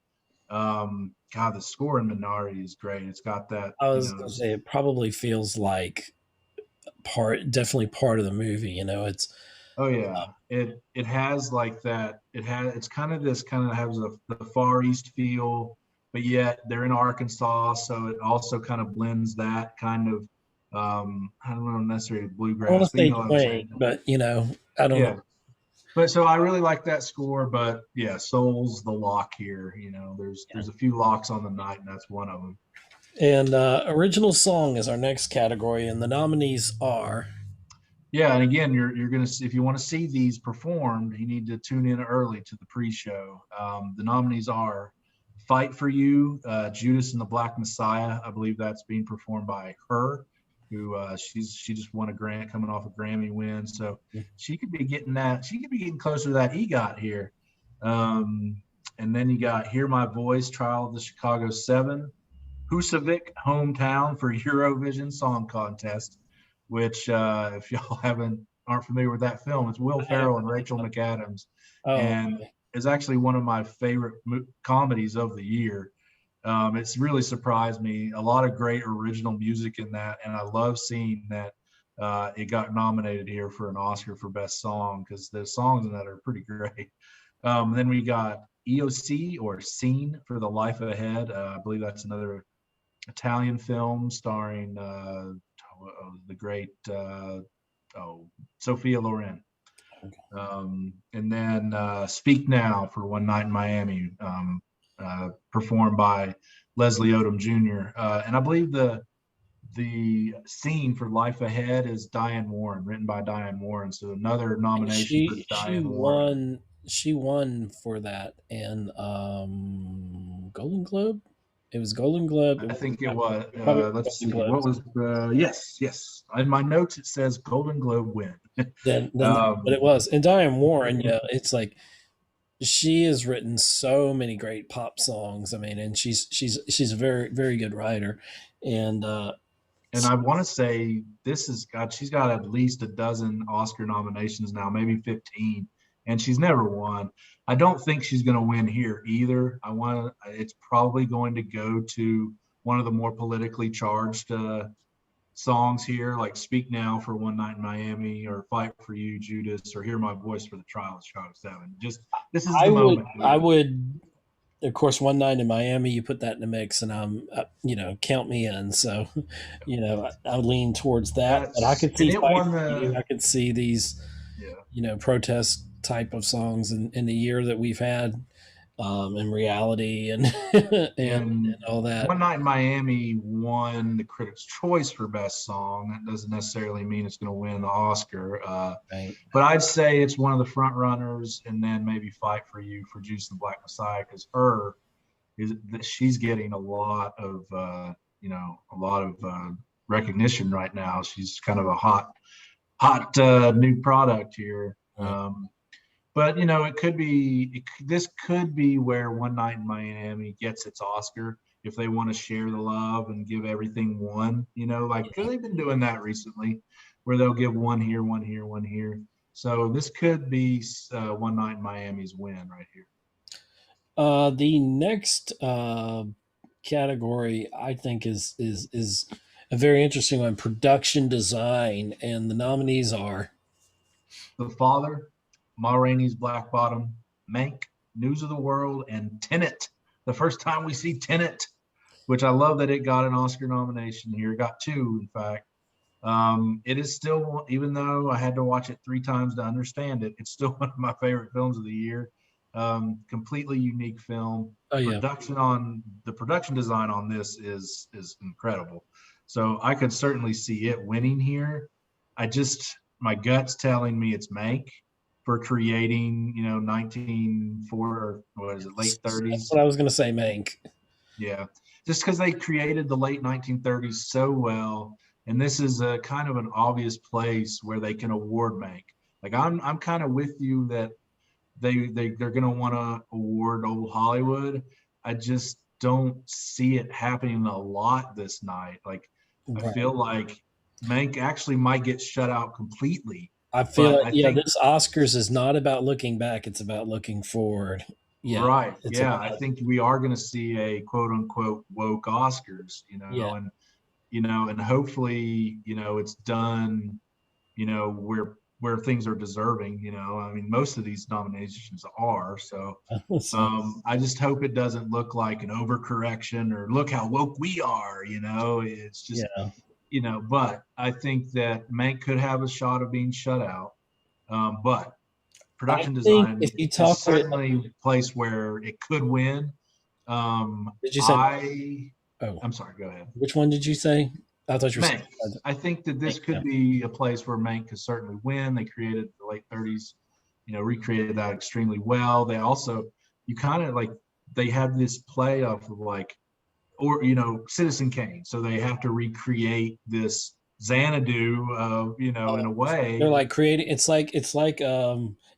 God, the score in Minari is great. It's got that, I was gonna say it probably feels like definitely part of the movie. It's oh yeah, it has like that. It's kind of has the Far East feel, but yet they're in Arkansas, so it also kind of blends that kind of, I don't know necessarily I want bluegrass, to but you say know what I'm saying. twang, but I don't know. Yeah, but so I really like that score. But yeah, Soul's the lock here. There's a few locks on the night, and that's one of them. And original song is our next category, and the nominees are. Yeah, and again, you're gonna see, if you want to see these performed, you need to tune in early to the pre-show. The nominees are "Fight for You," Judas and the Black Messiah. I believe that's being performed by her, who she just won a grant, coming off a Grammy win, so she could be getting that. She could be getting closer to that EGOT here. And then you got "Hear My Voice," Trial of the Chicago Seven, Ciucevich, Hometown for Eurovision Song Contest, which, if y'all aren't familiar with that film, it's Will Ferrell and Rachel McAdams, Oh, and is actually one of my favorite comedies of the year. It's really surprised me. A lot of great original music in that, and I love seeing that it got nominated here for an Oscar for Best Song, because the songs in that are pretty great. Then we got EOC, or Scene, for The Life Ahead. I believe that's another Italian film starring the great Sophia Loren. And then Speak Now for One Night in Miami, performed by Leslie Odom Jr. And I believe the scene for Life Ahead is Diane Warren, written by Diane Warren. So another nomination for she Diane Warren. won. She won for that, and Golden Globe. It was Golden Globe. I think it was. Probably Let's Golden see. What Globes. was? Yes. In my notes, it says Golden Globe win. Then, but um, it was. And Diane Warren, it's like she has written so many great pop songs. I mean, and she's a very very good writer, and and I want to say she's got at least a dozen Oscar nominations now, maybe 15, and she's never won. I don't think she's going to win here either. It's probably going to go to one of the more politically charged songs here, like "Speak Now" for One Night in Miami, or "Fight for You," Judas, or "Hear My Voice" for the Trial of Chicago 7. Just, this is I the would moment. I would of course, One Night in Miami, you put that in the mix, and I'm, count me in. So, I lean towards that. But I could And see it Fight won for You. the, I could see these, yeah. protest type of songs in the year that we've had, in reality and and And all that. One Night in Miami won the Critics' Choice for Best Song. That doesn't necessarily mean it's going to win the Oscar. Right. But I'd say it's one of the front runners, and then maybe "Fight for You" for Juice and the Black Messiah, because she's getting a lot of recognition right now. She's kind of a hot new product here. Right. But this could be where One Night in Miami gets its Oscar, if they want to share the love and give everything one. Cause they've been doing that recently, where they'll give one here, one here, one here. So this could be One Night in Miami's win right here. The next category I think is a very interesting one: production design, and the nominees are. The Father, Ma Rainey's Black Bottom, Mank, News of the World, and Tenet. The first time we see Tenet, which I love that it got an Oscar nomination here. It got two, in fact. It is still, even though I had to watch it 3 times to understand it, it's still one of my favorite films of the year. Completely unique film. Oh yeah. The production design on this is incredible. So I could certainly see it winning here. I just my gut's telling me it's Mank for creating, 1904 or what is it, late That's 30s. what I was gonna say, Mank. Yeah, just because they created the late 1930s so well, and this is a kind of an obvious place where they can award Mank. Like I'm kind of with you that they're going to want to award old Hollywood. I just don't see it happening a lot this night. Like I Right. feel like Mank actually might get shut out completely. I feel But like, I yeah, think this Oscars is not about looking back; it's about looking forward. Yeah, right, it's yeah, I about think we are going to see a quote unquote woke Oscars, yeah. and hopefully, it's done, where things are deserving. I mean, most of these nominations are so. So I just hope it doesn't look like an overcorrection or look how woke we are. It's just, yeah, but I think that Mank could have a shot of being shut out. But I production think if design you is talk to, certainly a place where it could um, did you say? I, Oh, I'm sorry, go ahead. which one did you say? I thought you were Mank. saying I think that this yeah. could be a place where Mank could certainly win. They created the late 30s, recreated that extremely well. They also, you kind of like, they had this play off of like, or, Citizen Kane. So they have to recreate this Xanadu of, in a They're way. like creating. It's like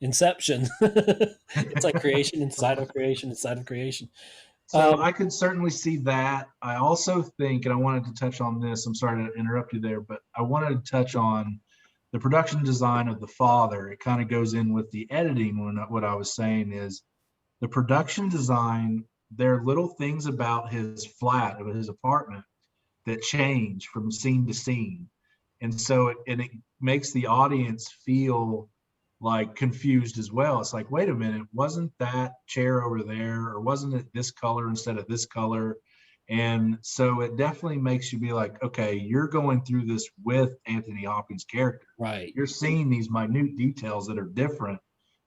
Inception. It's like creation inside of creation inside of creation. So Um, I could certainly see that. I also think, and I wanted to touch on this, I'm sorry to interrupt you there, but I wanted to touch on the production design of The Father. It kind of goes in with the editing. When what I was saying is the production design, there are little things about his flat, of his apartment, that change from scene to scene. And so it makes the audience feel like confused as well. It's like, wait a minute, wasn't that chair over there, or wasn't it this color instead of this color? And so it definitely makes you be like, okay, you're going through this with Anthony Hopkins' character. right. You're seeing these minute details that are different.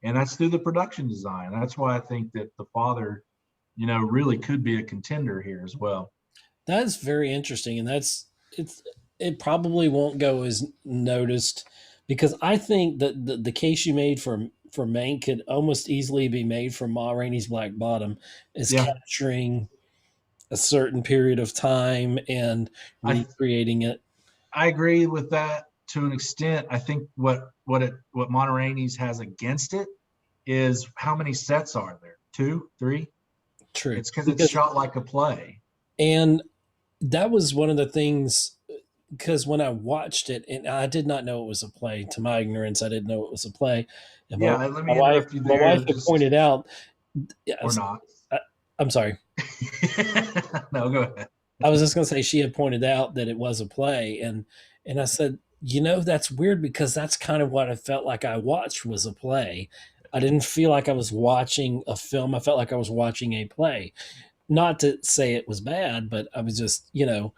And that's through the production design. That's why I think that The Father, really could be a contender here as well. That's very interesting, and it's it probably won't go as noticed because I think that the case you made for Mank could almost easily be made for Ma Rainey's Black Bottom, is Yeah. capturing a certain period of time and I recreating it. I agree with that to an extent. I think what Monterey's has against it is how many sets are there? Two, three? True, It's because it's because shot like a play. and that was one of the things because when I watched it, and I did not know it was a play. To my ignorance, I didn't know it was a play. And Yeah, let my me wife, interrupt you my wife there, had just pointed out. or Yes, not. I, I'm sorry. No, go ahead. I was just going to say she had pointed out that it was a play, and I said, that's weird because that's kind of what I felt like I watched was a play. I didn't feel like I was watching a film. I felt like I was watching a play. Not to say it was bad, but I was just, I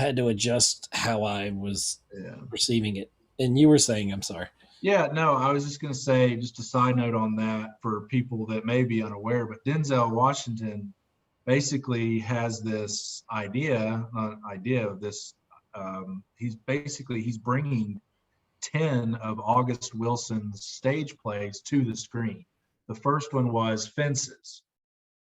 had to adjust how I was Yeah. perceiving it. And you were saying, I'm sorry. Yeah, no, I was just going to say, just a side note on that for people that may be unaware, but Denzel Washington basically has this idea of this. He's bringing 10 of August Wilson's stage plays to the screen. The first one was Fences,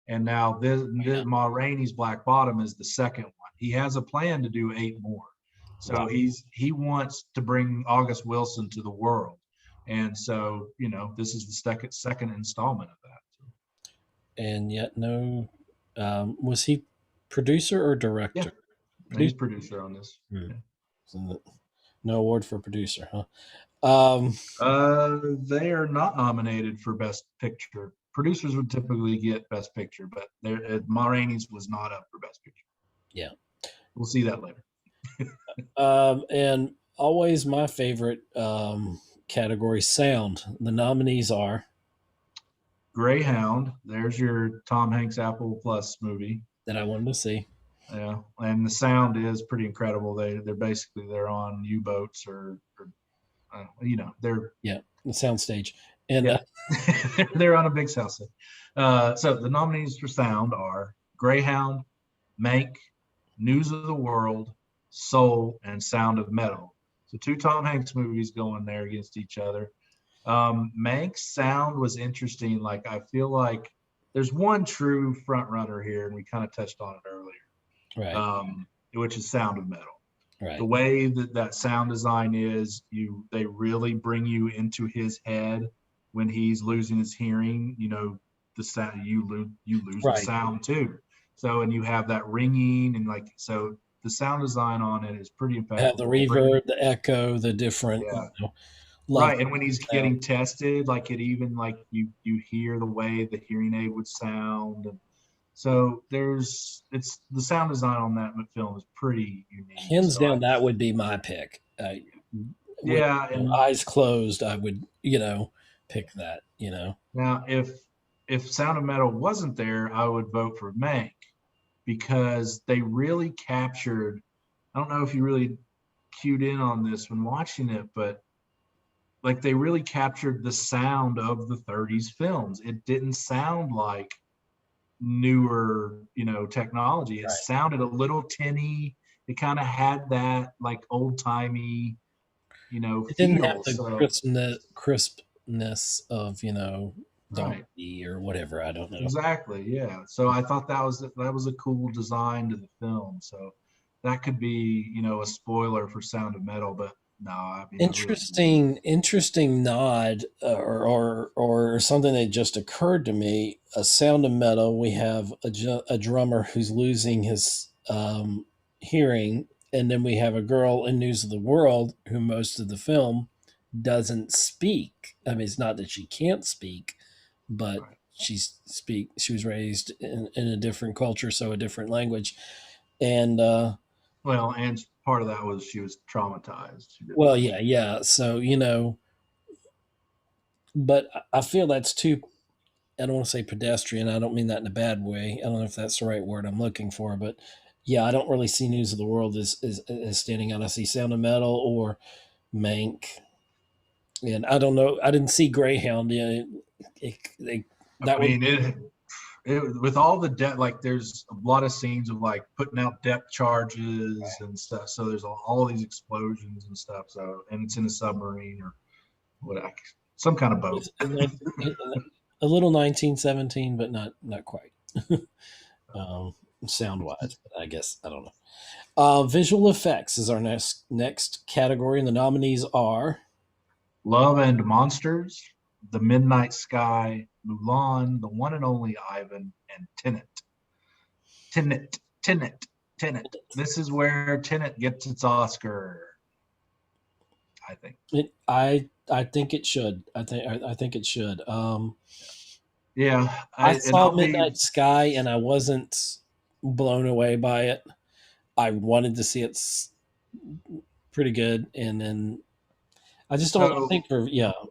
and now this Yeah. Ma Rainey's Black Bottom is the second one. He has a plan to do 8 more. So Wow. he wants to bring August Wilson to the world. And so, this is the second installment of that. And yet, no, was he producer or Yeah, director? and he's Producer. producer on this. Hmm. Yeah. So no award for producer, huh? They are not nominated for Best Picture. Producers would typically get Best Picture, but Ma Rainey's was not up for Best Picture. Yeah. We'll see that later. And always my favorite category, sound. The nominees are Greyhound. There's your Tom Hanks Apple Plus movie. that I wanted to see. Yeah, and the sound is pretty incredible. They're on U-boats or they're Yeah, the sound stage. And Yeah, they're on a big sound set. So the nominees for sound are Greyhound, Mank, News of the World, Soul, and Sound of Metal. So two Tom Hanks movies going there against each other. Mank's sound was interesting. Like I feel like there's one true front runner here, and we kind of touched on it earlier, right, which is Sound of Metal. The right, way that that sound design is, they really bring you into his head when he's losing his hearing. The sound you lose the right. sound too. So and you have that ringing and like so the sound design on it is pretty Have the impeccable. It bring reverb, the echo, the different, yeah. love Right, and when he's sound. getting tested, like it even like you hear the way the hearing aid would sound, and so it's the sound design on that film is pretty unique. Hands So I down, that would be my pick. With yeah, and eyes closed, I would, pick that. now if Sound of Metal wasn't there, I would vote for Mank because they really captured. I don't know if you really cued in on this when watching it, but like they really captured the sound of the 30s films. It didn't sound like newer, technology. It Right. sounded a little tinny. It kind of had that like old timey, It didn't have feel. the So crispness of, right, Donkey or whatever. I don't know. exactly, yeah. So I thought that was a cool design to the film. So that could be, a spoiler for Sound of Metal, but no, I mean I really didn't. Interesting nod, or something that just occurred to me. A Sound of Metal. We have a drummer who's losing his hearing, and then we have a girl in News of the World who most of the film doesn't speak. I mean, it's not that she can't speak, but Right. she was raised in a different culture, so a different language, and Well, and part of that was she was traumatized. She didn't well, know. yeah, yeah. So but I feel that's too. I don't want to say pedestrian. I don't mean that in a bad way. I don't know if that's the right word I'm looking for, but yeah, I don't really see News of the World as standing out. I see Sound of Metal or Mank, and I don't know. I didn't see Greyhound. Yeah, that I would mean, it with all the depth, like there's a lot of scenes of like putting out depth charges and stuff. So there's all these explosions and stuff. So and it's in a submarine or what, some kind of boat. it's a little 1917, but not quite. um, Sound wise, I guess I don't know. Visual effects is our next category, and the nominees are Love and Monsters, The Midnight Sky, Mulan, The One and Only Ivan, and Tenet. Tenet. This is where Tenet gets its Oscar, I think. it. I think it should. I think it should. Yeah, I and saw I'll be Midnight Sky, and I wasn't blown away by it. I wanted to see it's pretty good, and then I just don't. I so. think for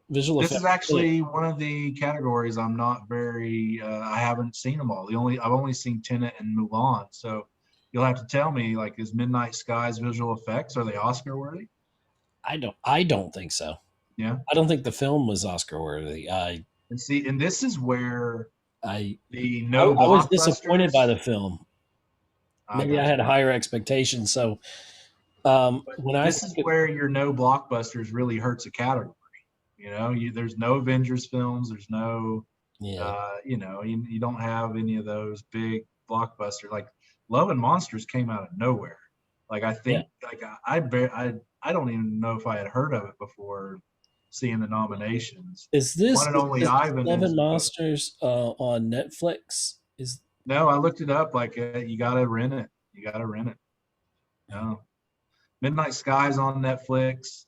visual This is effects. actually one of the categories I'm not very. I haven't seen them all. I've only seen Tenet and Mulan. So you'll have to tell me, like, is Midnight Sky's visual effects, are they Oscar worthy? I don't think so. Yeah. I don't think the film was Oscar worthy. And see, and this is where I the I no was disappointed by blockbusters. the film. I Maybe I got had you. higher expectations. So But when I this is think of where your no blockbusters really hurts a category. There's no Avengers films. There's no, yeah, you don't have any of those big blockbusters. Like Love and Monsters came out of nowhere. Like I yeah, think, like I don't even know if I had heard of it before seeing the nominations. is The this One and Only is Ivan Love and is Monsters on Netflix? Is no. I looked it up. Like you gotta rent it. You gotta rent it. No. Midnight Sky's on Netflix.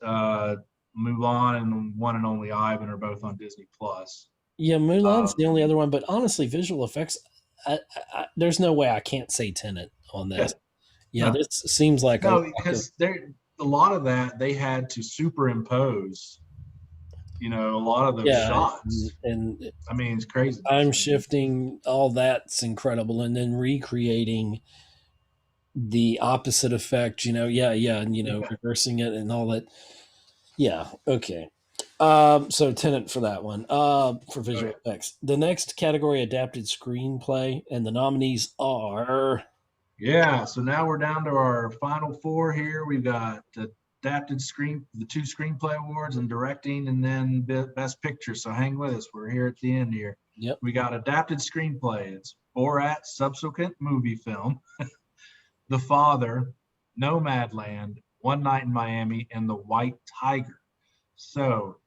Mulan and One and Only Ivan are both on Disney Plus. Yeah, Mulan's the only Um, other one, but honestly, visual effects. There's no way I can't say Tenant on yeah, this. Yeah, no, this seems like a no, walk of because there a lot of that they had to superimpose. A lot of those yeah, shots. and I mean, it's craziness. time I mean, shifting, all that's incredible, and then recreating the opposite effect. Yeah, and yeah. reversing it and all that. Yeah, okay. So Tenant for that one. For Oh, visual yeah. effects. The next category, adapted screenplay, and the nominees are. Yeah, so now we're down to our final four here. We've got the two screenplay awards and directing, and then best picture. So hang with us. We're here at the end here. Yep. We got adapted screenplay. It's Borat's subsequent movie film, The Father, Nomadland, One Night in Miami, and The White Tiger. So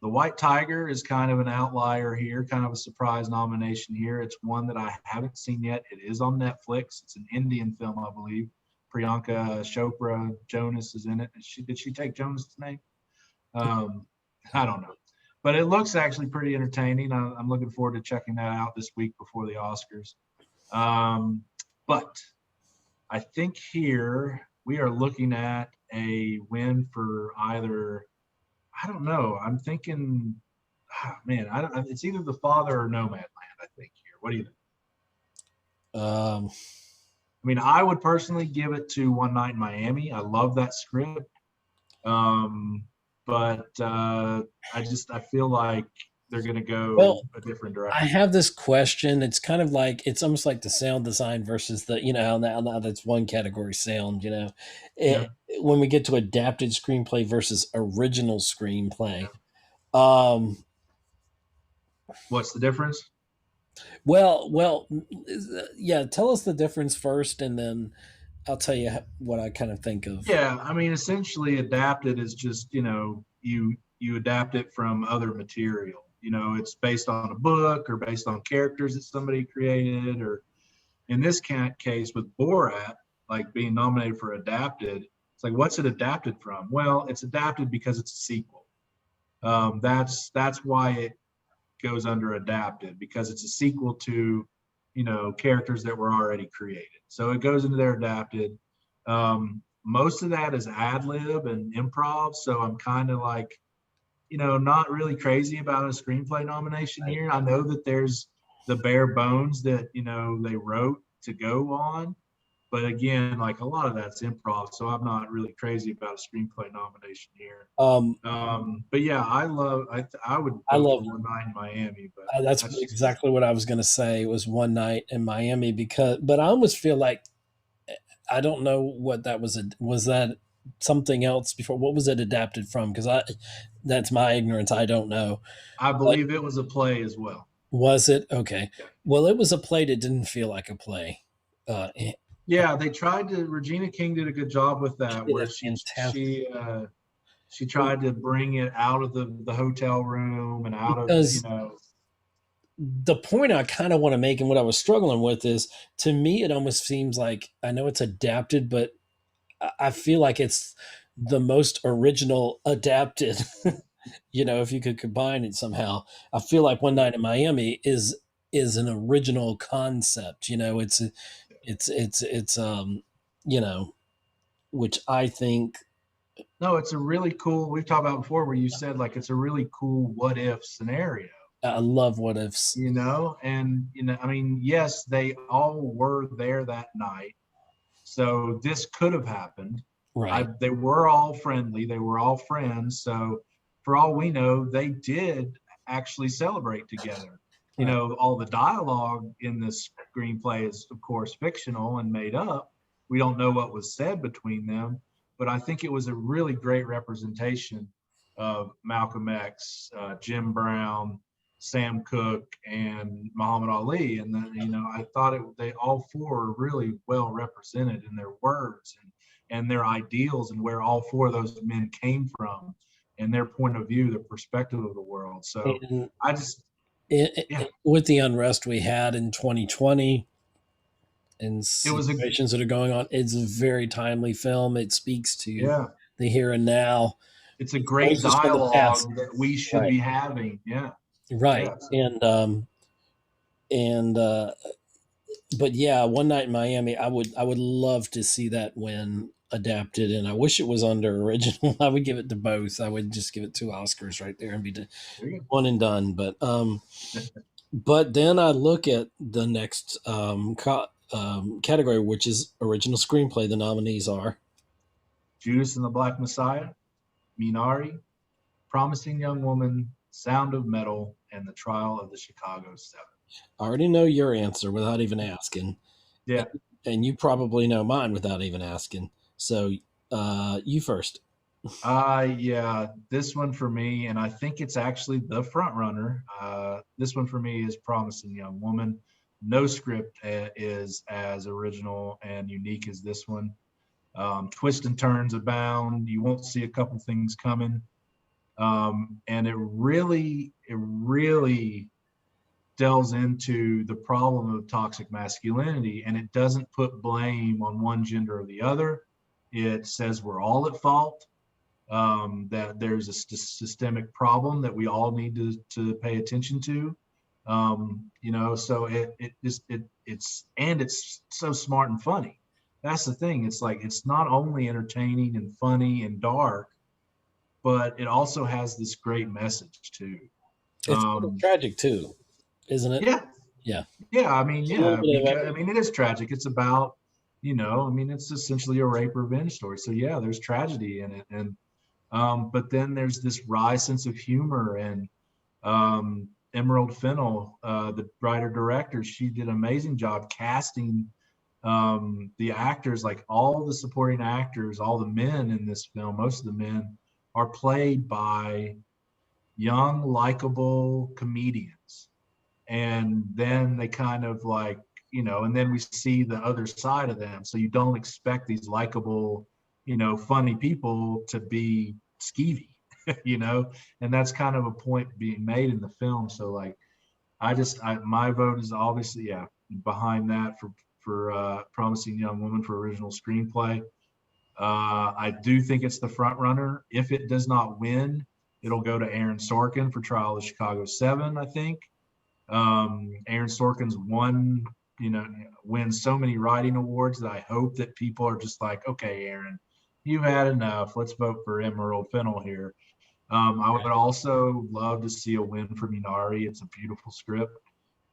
the White Tiger is kind of an outlier here, kind of a surprise nomination here. It's one that I haven't seen yet. It is on Netflix. It's an Indian film, I believe. Priyanka Chopra Jonas is in it. Did she take Jonas' name? Um, I don't know. But it looks actually pretty entertaining. I'm looking forward to checking that out this week before the Oscars. But I think here we are looking at a win for either. I don't know. I'm thinking, man, it's either The Father or Nomadland. I think here. What do you think? Um, I mean, I would personally give it to One Night in Miami. I love that script, um, but I feel like they're going to go well, a different I direction. have this question. It's kind of like it's almost like the sound design versus the now that's one category sound. Yeah, When we get to adapted screenplay versus original screenplay. yeah. Um, What's the difference? well, yeah. Tell us the difference first, and then I'll tell you what I kind of think of. Yeah, I mean, essentially, adapted is just you adapt it from other material. It's based on a book or based on characters that somebody created, or in this case with Borat, like being nominated for adapted, it's like what's it adapted from? Well, it's adapted because it's a sequel. That's why it goes under adapted because it's a sequel to characters that were already created. So it goes into their adapted. Most of that is ad lib and improv. So I'm kind of like not really crazy about a screenplay nomination Right. here. I know that there's the bare bones that they wrote to go on, but again, like a lot of that's improv, so I'm not really crazy about a screenplay nomination here. Um, But yeah, I would I vote for love One Night in Miami, but that's that's just me. exactly what I was going to say. It was one night in Miami but I almost feel like I don't know what that was. Was that something else before? What was it adapted from? Because that's my ignorance. I don't know. I But believe it was a play as well. was it okay? Yeah, Well, it was a play that didn't feel like a play. It yeah. They tried to. Regina King did a good job with that, did a where she fantastic she she tried to bring it out of the hotel room and out of because the point I kind of want to make and what I was struggling with is to me it almost seems like I know it's adapted, but I feel like it's the most original adapted. If you could combine it somehow, I feel like One Night in Miami is an original concept. It's you know, which I think No, it's a really cool. We've talked about before where you said like it's a really cool what if scenario. I love what ifs. And I mean, yes, they all were there that night, so this could have happened. Right. They were all friendly, they were all friends, so for all we know they did actually celebrate together. Right. All the dialogue in this screenplay is of course fictional and made up. We don't know what was said between them, but I think it was a really great representation of Malcolm X, Jim Brown, Sam Cooke, and Muhammad Ali. And then, I thought they all four were really well represented in their words and their ideals and where all four of those men came from and their point of view, their perspective of the world. So And I just, yeah, with the unrest we had in 2020 and it was a, situations that are going on, it's a very timely film. It speaks to yeah, the here and now. it's a great Exposes from the past. dialogue that we should Right. be having. Yeah, Right. yeah. And but yeah, One Night in Miami, I would love to see that win adapted, and I wish it was under original. I would give it to both. I would just give it 2 Oscars right there and be There you one and done. But go. but then I look at the next category, which is original screenplay. The nominees are Judas and the Black Messiah, Minari, Promising Young Woman, Sound of Metal, and The Trial of the Chicago Seven. I already know your answer without even asking. Yeah. And you probably know mine without even asking. So you first. Yeah, this one for me, and I think it's actually the front runner. This one for me is Promising Young Woman. No script is as original and unique as this one. Twists and turns abound. You won't see a couple things coming. And it really delves into the problem of toxic masculinity, and it doesn't put blame on one gender or the other. It says we're all at fault, that there's a systemic problem that we all need to pay attention to. So it's so smart and funny. That's the thing. It's like, it's not only entertaining and funny and dark, but it also has this great message too. It's kind of tragic too, isn't it? Yeah. Yeah. Yeah. I mean, yeah, because I it is tragic. It's about, it's essentially a rape revenge story. So yeah, there's tragedy in it. And but then there's this wry sense of humor, and Emerald Fennell, the writer director, she did an amazing job casting the actors. Like, all the supporting actors, all the men in this film, most of the men are played by young, likable comedians. And then they kind of like, and then we see the other side of them. So you don't expect these likable, funny people to be skeevy, and that's kind of a point being made in the film. So like, my vote is obviously, yeah, behind that for Promising Young Woman for original screenplay. I do think it's the front runner. If it does not win, it'll go to Aaron Sorkin for Trial of Chicago 7, I think. Aaron Sorkin's wins so many writing awards that I hope that people are just like, okay, Aaron, you've had enough. Let's vote for Emerald Fennell here. I would also love to see a win for Minari. It's a beautiful script.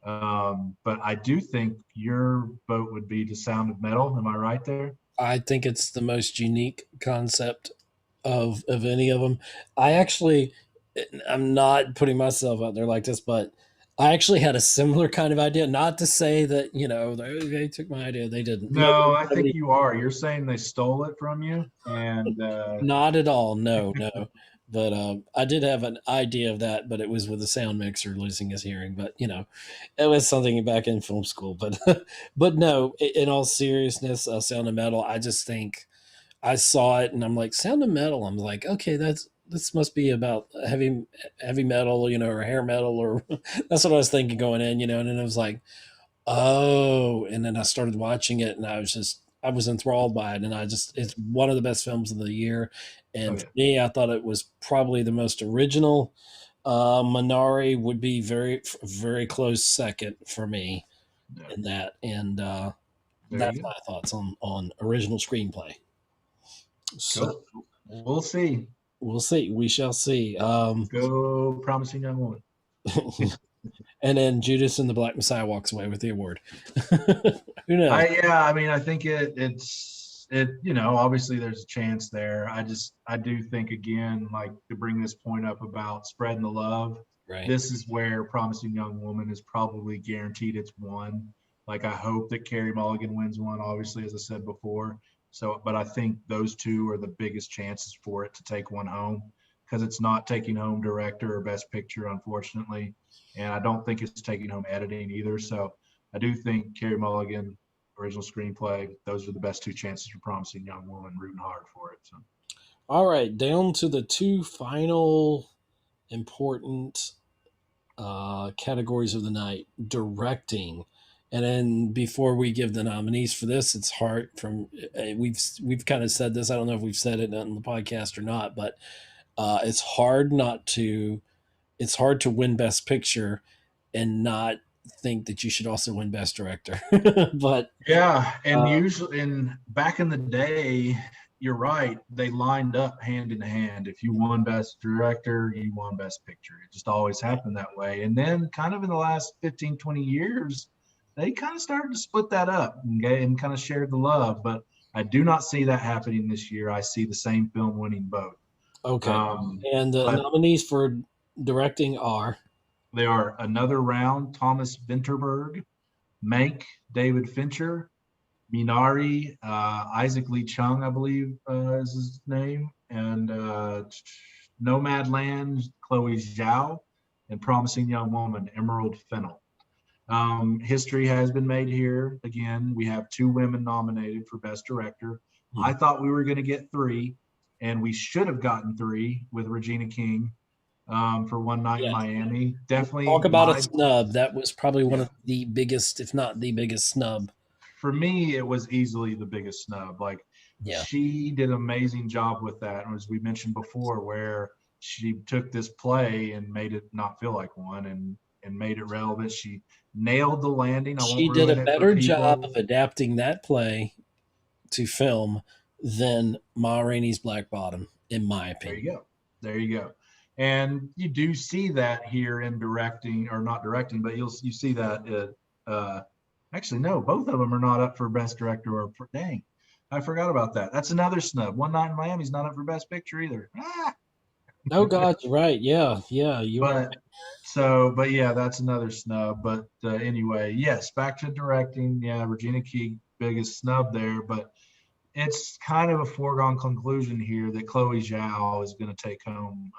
But I do think your vote would be to Sound of Metal. Am I right there? I think it's the most unique concept of any of them. I actually, I'm not putting myself out there like this, but I actually had a similar kind of idea. Not to say that they took my idea. They didn't. No, I think you are. You're saying they stole it from you, and not at all. No, no. But I did have an idea of that, but it was with the sound mixer losing his hearing. But it was something back in film school. But but no, in all seriousness, Sound of Metal. I just think I saw it and I'm like, Sound of Metal. I'm like, okay, this must be about heavy metal, or hair metal, or that's what I was thinking going in, and then I was like, oh, and then I started watching it and I was enthralled by it, and it's one of the best films of the year. And for me, I thought it was probably the most original. Minari would be very, very close second for me in that. And that's my thoughts on original screenplay. So we'll see. We'll see. We shall see. Go Promising Young Woman. And then Judas and the Black Messiah walks away with the award. Who knows? I think it's obviously there's a chance there. I do think, again, like, to bring this point up about spreading the love. Right. This is where Promising Young Woman is probably guaranteed it's one. Like, I hope that Carey Mulligan wins one, obviously, as I said before. So, but I think those two are the biggest chances for it to take one home, because it's not taking home director or best picture, unfortunately. And I don't think it's taking home editing either. So I do think Carey Mulligan, original screenplay, those are the best two chances for Promising Young Woman, rooting hard for it. So. All right, down to the two final important categories of the night: directing. And then before we give the nominees for this, it's hard we've kind of said this. I don't know if we've said it on the podcast or not, but it's hard to win Best Picture and not think that you should also win Best Director. But yeah, and usually back in the day, you're right, they lined up hand in hand. If you won Best Director, you won Best Picture. It just always happened that way. And then kind of in the last 15, 20 years, they kind of started to split that up and kind of shared the love. But I do not see that happening this year. I see the same film winning both. Okay. Um, And the but nominees for directing are they are Another Round, Thomas Vinterberg, Mank, David Fincher, Minari, Isaac Lee Chung, I believe is his name, and Nomadland, Chloe Zhao, and Promising Young Woman, Emerald Fennell. History has been made here. Again, we have two women nominated for Best Director. I thought we were going to get three, and we should have gotten three with Regina King for One Night in yeah. Miami. Definitely Talk about a my, snub. That was probably one yeah. of the biggest, if not the biggest snub. For me, it was easily the biggest snub. Like Yeah. she did an amazing job with that, as we mentioned before, where she took this play and made it not feel like one, and made it relevant. She nailed the landing. I She won't did a ruin it for better job people. of adapting that play to film than Ma Rainey's Black Bottom, in my There opinion. you go. There you go. And you do see that here in directing, or not directing, but you see that actually no, both of them are not up for best director or for, dang, I forgot about that. That's another snub. One Night in Miami's not up for best picture either. Ah! Oh God, you're right. Yeah, yeah, you are. But but yeah, that's another snub. But anyway, yes, back to directing. Yeah, Regina King, biggest snub there, but it's kind of a foregone conclusion here that Chloe Zhao is going to take home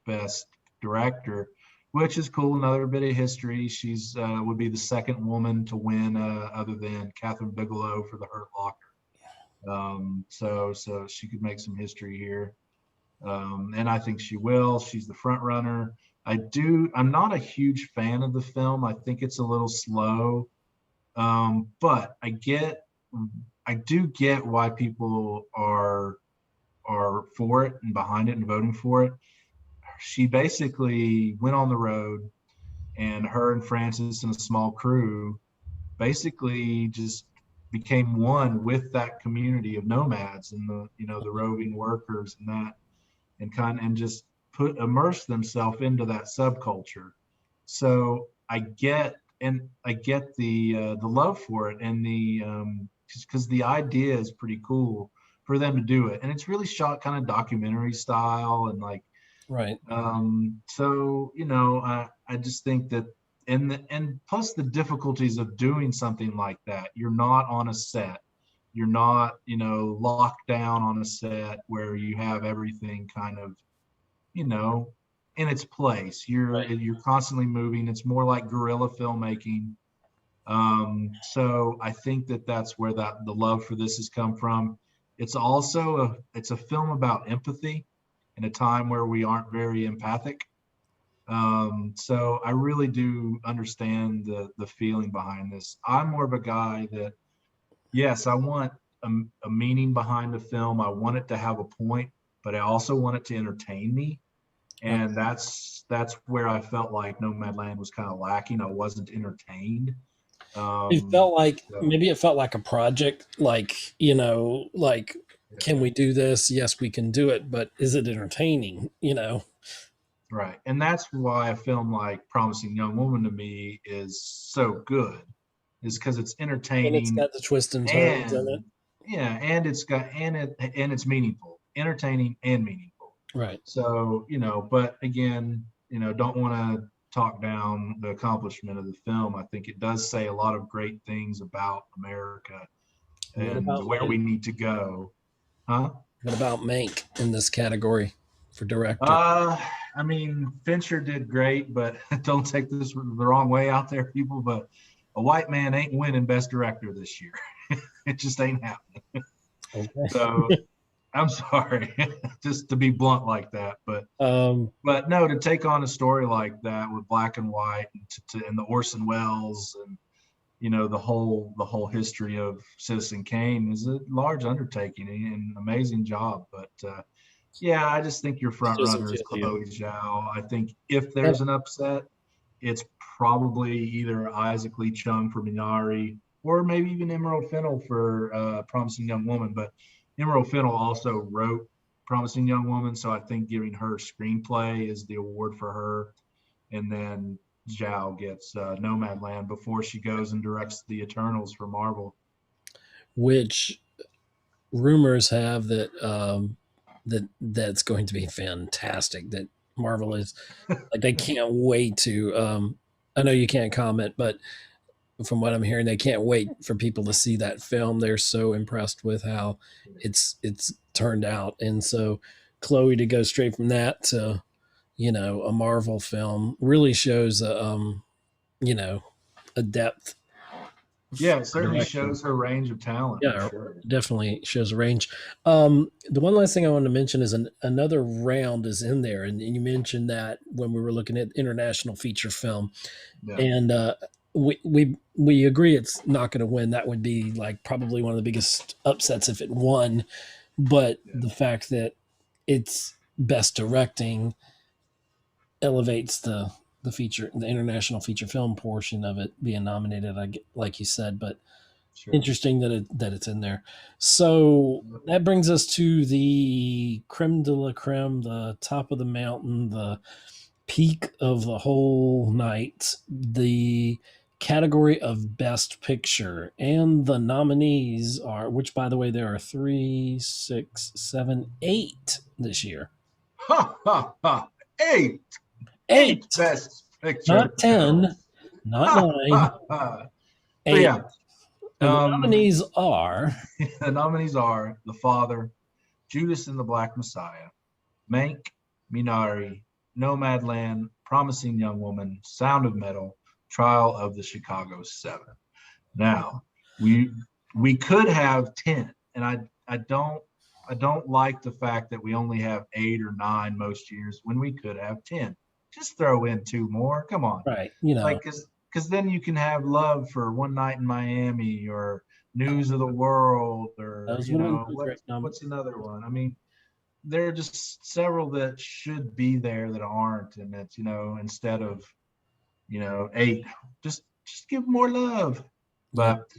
Best Director, which is cool. Another bit of history. She's would be the second woman to win, other than Catherine Bigelow for The Hurt Locker. So she could make some history here, and I think she will. She's the front runner. I'm not a huge fan of the film. I think it's a little slow, but I do get why people are for it and behind it and voting for it. She basically went on the road, and her and Francis and a small crew basically just became one with that community of nomads and the roving workers and that, and just put immerse themselves into that subculture. So I get the love for it, and the because the idea is pretty cool for them to do it, and it's really shot kind of documentary style, and like Right. so I just think that, and plus the difficulties of doing something like that. You're not on a set, you're not locked down on a set where you have everything kind of you know, in its place. Right. You're constantly moving. It's more like guerrilla filmmaking. So I think that that's where the love for this has come from. It's a film about empathy in a time where we aren't very empathic. So I really do understand the feeling behind this. I'm more of a guy that, yes, I want a meaning behind the film. I want it to have a point, but I also want it to entertain me, and that's where I felt like Nomadland was kind of lacking. I wasn't entertained. It felt like So maybe it felt like a project, like, like, yeah, can we do this? Yes, we can do it, but is it entertaining? right, and that's why a film like Promising Young Woman to me is so good, is because it's And it's entertaining got the twists and turns in and it. yeah, and it's meaningful, entertaining and meaningful. Right. So but again, don't want to talk down the accomplishment of the film. I think it does say a lot of great things about America What and about where Mank? we need to go. Huh? What about Mank in this category for director? Uh, I mean, Fincher did great, but don't take this the wrong way out there, people. But a white man ain't winning Best Director this year. It just ain't happening. Okay. So I'm sorry, just to be blunt like that. Um, But no, to take on a story like that with black and white, and the Orson Welles, and the whole history of Citizen Kane is a large undertaking and an amazing job. But yeah, I just think your it front doesn't runner is feel you. Chloe Zhao. I think if there's Yep. an upset, it's probably either Isaac Lee Chung for Minari, or maybe even Emerald Fennell for Promising Young Woman. But Emerald Fennell also wrote Promising Young Woman, so I think giving her screenplay is the award for her. And then Zhao gets Nomadland before she goes and directs the Eternals for Marvel. Which rumors have that that's going to be fantastic. That Marvel is like they can't wait to. I know you can't comment, but from what I'm hearing, they can't wait for people to see that film. They're so impressed with how it's turned out, and so Chloe to go straight from that to a Marvel film really shows you know a depth Yeah, it of certainly direction. shows her range of talent for Yeah, sure. definitely shows a range. The one last thing I wanted to mention is another round is in there, and you mentioned that when we were looking at international feature film, Yeah, and we agree it's not going to win. That would be like probably one of the biggest upsets if it won. But yeah, the fact that it's best directing elevates the international feature film portion of it being nominated. Like you said, but sure. interesting that it's in there. So that brings us to the creme de la creme, the top of the mountain, the peak of the whole night, the category of best picture. And the nominees are, which by the way, there are three, six, seven, eight this year. Ha ha ha! Eight, eight Eight, best picture not 10, films. not Ha nine, ha ha! So eight. yeah, And the um, nominees are the nominees are The Father, Judas and the Black Messiah, Mank, Minari, Nomadland, Promising Young Woman, Sound of Metal, Trial of the Chicago Seven. Now, we we could have 10, and I don't like the fact that we only have 8 or 9 most years when we could have 10. Just throw in 2 more. Come on. right. Like cuz then you can have Love for One Night in Miami or News of the World or Those would have been two what great numbers. what's another one? I mean, there are just several that should be there that aren't, and that's instead of 8, just give more love. Yeah. But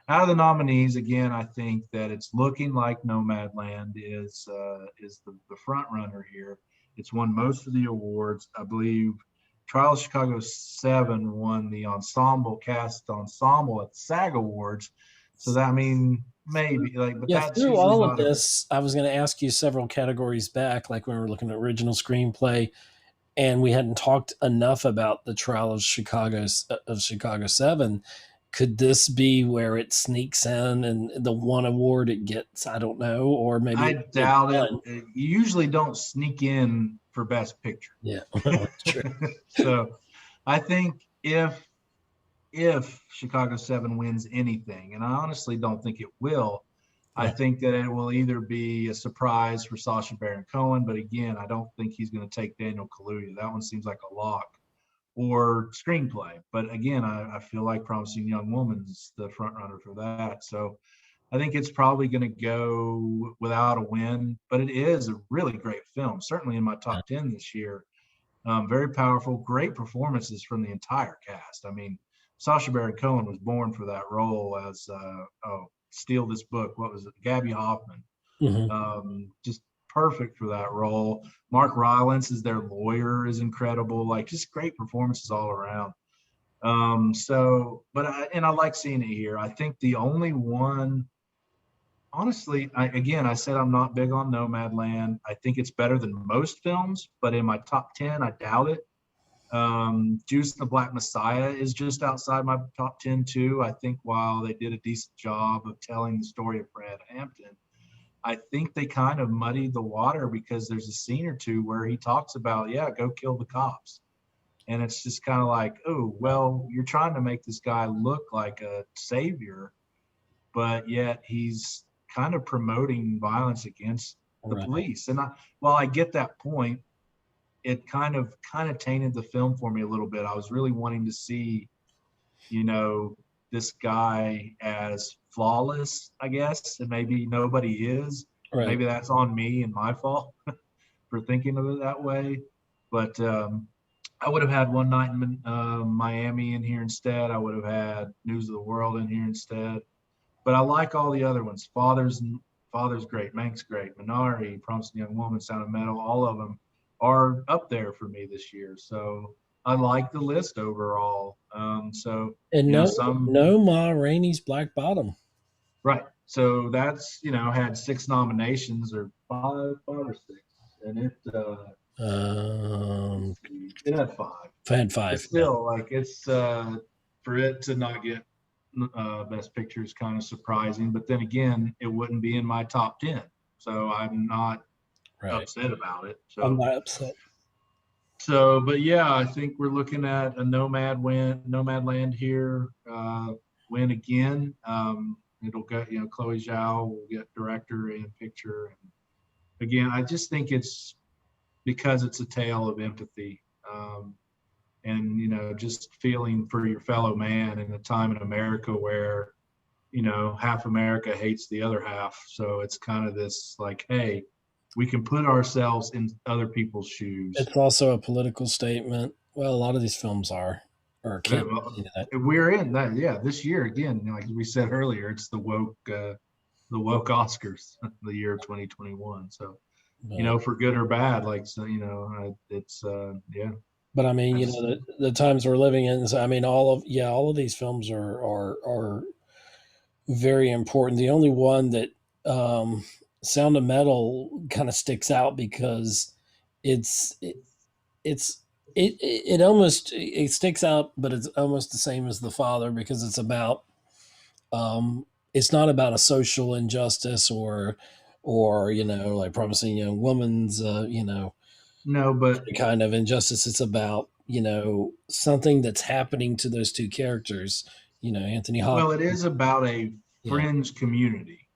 out of the nominees, again, I think that it's looking like Nomadland is the front runner here. It's won most of the awards, I believe. Trial of Chicago 7 won the ensemble cast ensemble at the SAG Awards, so that, I mean, maybe like, but Yeah, that's through usually all of not a this, I was going to ask you several categories back, like when we were looking at original screenplay, and we hadn't talked enough about the trial of Chicago 7. Could this be where it sneaks in and the one award it gets? I don't know, or maybe I it gets doubt it. one. You usually don't sneak in for Best Picture. Yeah, that's true. So I think if Chicago 7 wins anything, and I honestly don't think it will, I Yeah, think that it will either be a surprise for Sacha Baron Cohen, but again, I don't think he's going to take Daniel Kaluuya. That one seems like a lock. Or screenplay. But again, I feel like Promising Young Woman's the front runner for that. So I think it's probably going to go without a win, but it is a really great film, certainly in my yeah. top 10 this year. Very powerful, great performances from the entire cast. I mean, Sacha Baron Cohen was born for that role as, steal this book. What was it? Gabby Hoffman. Hmm. Just perfect for that role. Mark Rylance as their lawyer is incredible. Like, just great performances all around. And I like seeing it here. I think the only one, honestly, I said I'm not big on Nomadland. I think it's better than most films, but in my top 10, I doubt it. Juice and the Black Messiah is just outside my top 10 too. I think while they did a decent job of telling the story of Fred Hampton, I think they kind of muddied the water because there's a scene or two where he talks about, yeah, go kill the cops. And it's just kind of like, oh, well, you're trying to make this guy look like a savior, but yet he's kind of promoting violence against the Right. police. And while I get that point, it kind of tainted the film for me a little bit. I was really wanting to see, you know, this guy as flawless, I guess, and maybe nobody is. Right. Maybe that's on me and my fault for thinking of it that way. But I would have had One Night in Miami in here instead. I would have had News of the World in here instead. But I like all the other ones. Father's great. Mank's great. Minari, Promising Young Woman, Sound of Metal, all of them are up there for me this year. So I like the list overall. And Some no Ma Rainey's Black Bottom. Right. So that's, had 6 nominations or five or six, and let's Um, see, it had five. I had But five. Yeah. still, like it's for it to not get Best Picture is kind of surprising. But then again, it wouldn't be in my top 10, so I'm not Right. upset about it. I'm So not upset. but yeah, I think we're looking at a Nomad Land here, win again. It'll get, Chloe Zhao will get director and picture. And again, I just think it's because it's a tale of empathy. And, just feeling for your fellow man in a time in America where, half America hates the other half. So it's kind of this like, hey, we can put ourselves in other people's shoes. It's also a political statement. Well, a lot of these films are, or Yeah, can well, be that. we're in that. Yeah, this year again, like we said earlier, it's the woke Oscars, the year of 2021. So, But for good or bad, like so, it's yeah, but I mean, that's the times we're living in. I mean, all of these films are very important. The only one that Sound of Metal kind of sticks out because it's it's it almost it sticks out, but it's almost the same as The Father because it's not about a social injustice or like promising young woman's no, but kind of injustice. It's about something that's happening to those two characters. Anthony well, Hopkins. it is about a Yeah, fringe community,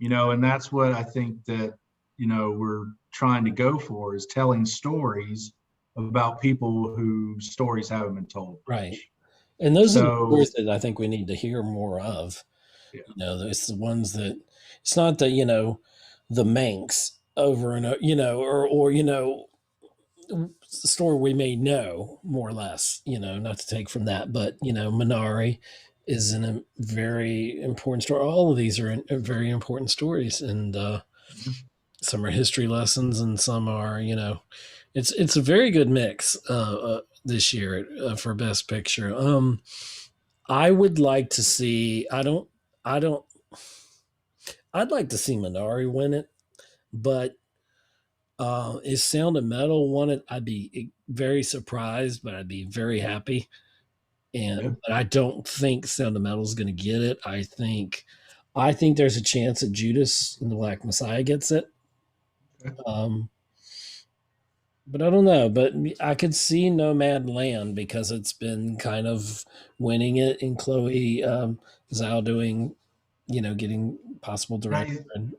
and that's what I think that we're trying to go for is telling stories about people whose stories haven't been told right. much. And those are the stories So that I think we need to hear more of. yeah, It's the ones that it's not the the Manx over and or story we may know more or less. Not to take from that, but Minari is a very important story. All of these are very important stories, and yeah. some are history lessons, and some are it's a very good mix this year for Best Picture. I would like to see. I don't. I'd like to see Minari win it, but if Sound of Metal won it, I'd be very surprised, but I'd be very happy. Yeah. But I don't think Sound of Metal is going to get it. I think there's a chance that Judas and the Black Messiah gets it. Okay. Um, but I don't know. But I could see Nomad Land because it's been kind of winning it, and Chloe Zhao doing, getting possible And director. And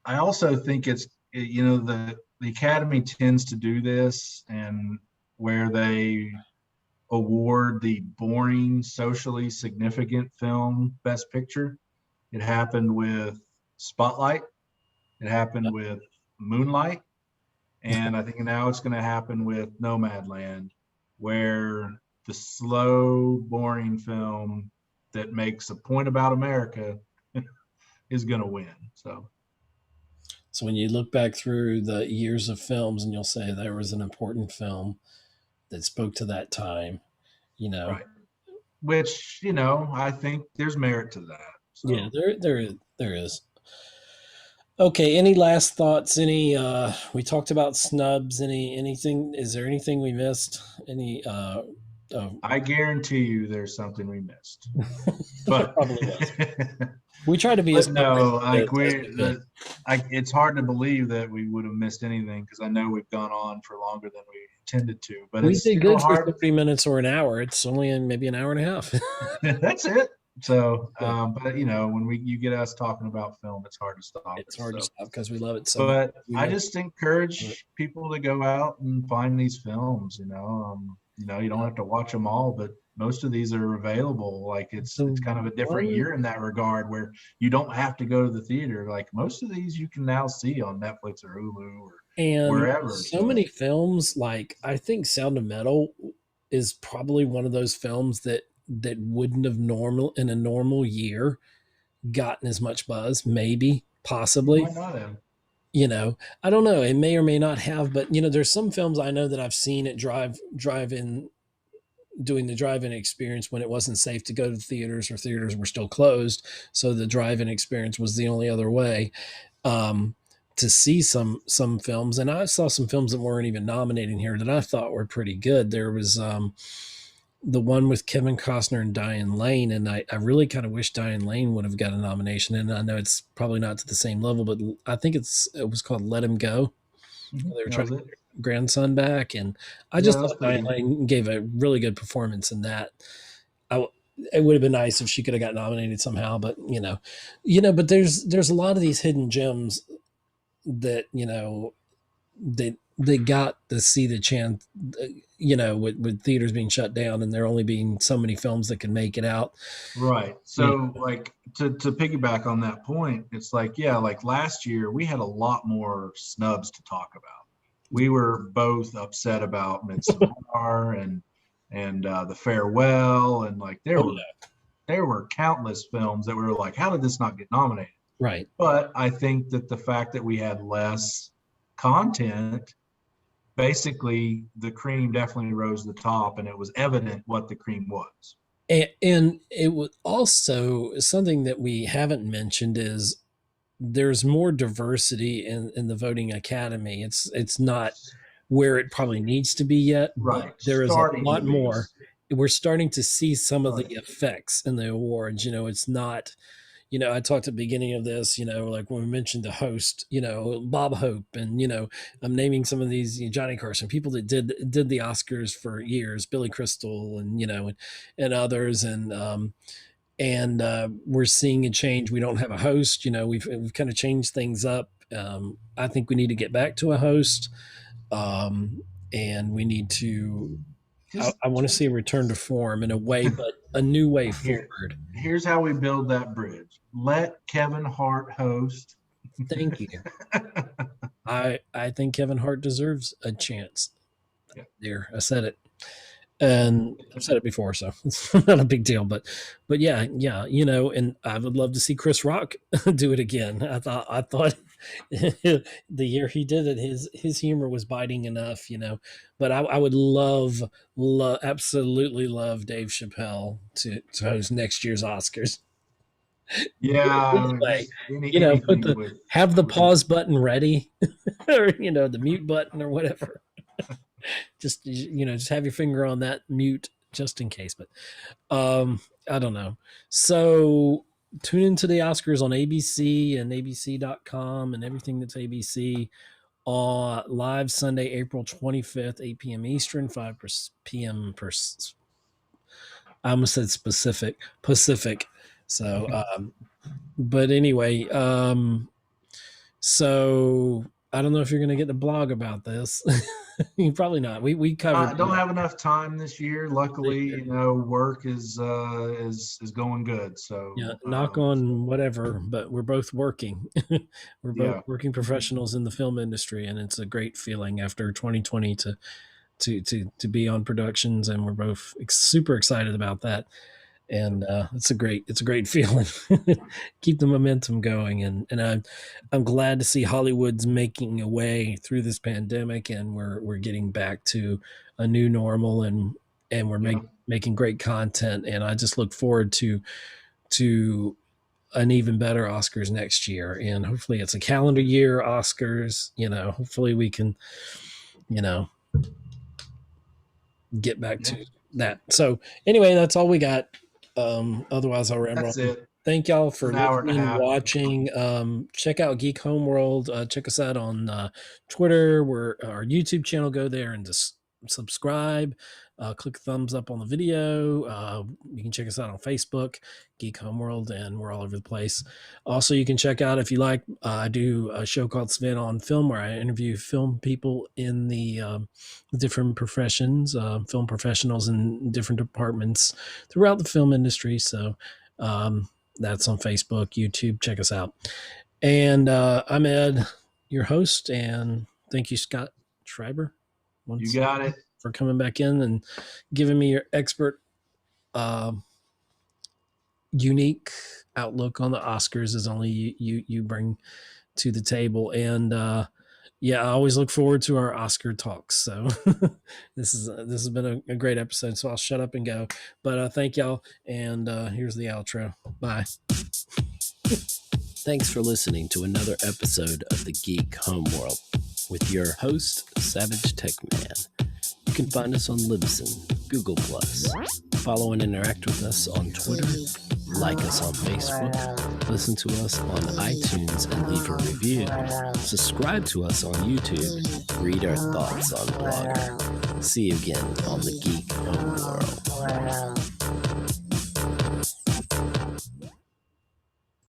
I also think it's the Academy tends to do this and where they award the boring socially significant film Best Picture. It happened with Spotlight. It happened with Moonlight, and I think now it's going to happen with Nomadland, where the slow, boring film that makes a point about America is going to win. So so when you look back through the years of films, and you'll say there was an important film that spoke to that time, you know. right, which I think there's merit to that. Yeah, So there is. Okay, any last thoughts? We talked about snubs. Anything, is there anything we missed? Any oh, I guarantee you there's something we missed, there but probably was. We try to be as but no, prepared like as we could. it's hard to believe that we would have missed anything because I know we've gone on for longer than we intended to, but We it's did good for hard. 30 minutes or an hour. It's only in maybe an hour and a half. That's it. So, Good. but when you get us talking about film, it's hard to stop It's us. hard to So, stop because we love it so much. but We I make just it. encourage people to go out and find these films. You don't have to watch them all, but most of these are available. Like The it's kind of a different one year in that regard, where you don't have to go to the theater. Like most of these, you can now see on Netflix or Hulu or And wherever. so So, many films, like I think Sound of Metal is probably one of those films that wouldn't have normal in a normal year gotten as much buzz, maybe, you possibly. might not have. I don't know. It may or may not have, but there's some films I know that I've seen at drive in doing the drive-in experience when it wasn't safe to go to theaters or theaters were still closed. So the drive-in experience was the only other way um, to see some films. And I saw some films that weren't even nominated here that I thought were pretty good. There was the one with Kevin Costner and Diane Lane, and I really kind of wish Diane Lane would have got a nomination. And I know it's probably not to the same level, but I think it was called Let Him Go. They were That trying was to it. get their grandson back, and I Yeah, just that was thought pretty Diane good. Lane gave a really good performance in that. I, it would have been nice if she could have got nominated somehow, but but there's a lot of these hidden gems that they got to see the chance, with theaters being shut down and there only being so many films that can make it out. Right. You So like to piggyback on that point, it's like, yeah, like last year we had a lot more snubs to talk about. We were both upset about Midsommar and The Farewell, and like oh yeah, there were countless films that we were like, how did this not get nominated? right. But I think that the fact that we had less content, basically the cream definitely rose to the top, and it was evident what the cream was. And it was also something that we haven't mentioned is there's more diversity in the voting academy. It's not where it probably needs to be yet, but Right. there is a Starting to lot be. more. We're starting to see some of the Right. effects in the awards. It's not, I talked at the beginning of this, like when we mentioned the host, Bob Hope, and I'm naming some of these, Johnny Carson, people that did the Oscars for years, Billy Crystal, and others, and we're seeing a change. We don't have a host. We've kind of changed things up. I think we need to get back to a host, and we need to. Just I want to see a return to form in a way, but a new way here. forward. Here's how we build that bridge. Let Kevin Hart host. Thank you. I think Kevin Hart deserves a chance. Yeah. There, I said it, and I've said it before, so it's not a big deal. But yeah, and I would love to see Chris Rock do it again. I thought the year he did it, his humor was biting enough, But I would absolutely love Dave Chappelle to host next year's Oscars. This Yeah, way, just put anything the with have the with pause button ready, or the mute button or whatever. Just have your finger on that mute just in case. But I don't know. So tune into the Oscars on ABC and abc.com and everything that's ABC on live Sunday, April 25th, 8 p.m. Eastern, 5 p.m. I almost said Pacific. So, but anyway, so I don't know if you're going to get the blog about this. Probably not. We covered. I don't have enough time this year. Luckily, work is going good. Yeah, So knock on whatever, but we're both working. We're both yeah, working professionals in the film industry, and it's a great feeling after 2020 to be on productions, and we're both super excited about that. And it's a great feeling. Keep the momentum going, and I'm glad to see Hollywood's making a way through this pandemic, and we're getting back to a new normal, and we're yeah, making great content, and I just look forward to an even better Oscars next year. And hopefully it's a calendar year Oscars. Hopefully we can, you know, get back yeah. to that. So anyway, that's all we got. Otherwise I'll ramble That's on. it. Thank y'all It's for an hour and a listening, half. watching. Check out Geek Homeworld. Check us out on Twitter. We're our YouTube channel. Go there and just subscribe. Click thumbs up on the video. You can check us out on Facebook, Geek Homeworld, and we're all over the place. Also, you can check out if you like. I do a show called Savannah on Film, where I interview film people in the different professions, film professionals in different departments throughout the film industry. So. That's on Facebook, YouTube. Check us out. And I'm Ed, your host, and thank you, Scott Schreiber, You once got it. for coming back in and giving me your expert, uh, unique outlook on the Oscars, as only you bring to the table. And Yeah, I always look forward to our Oscar talks. So this has been a great episode. So I'll shut up and go. But thank y'all, and here's the outro. Bye. Thanks for listening to another episode of the Geek Homeworld with your host, Savage Tech Man. You can find us on Libsyn, Google+, follow and interact with us on Twitter, like us on Facebook, listen to us on iTunes and leave a review, subscribe to us on YouTube, read our thoughts on Blogger. See you again on the Geek Homeworld.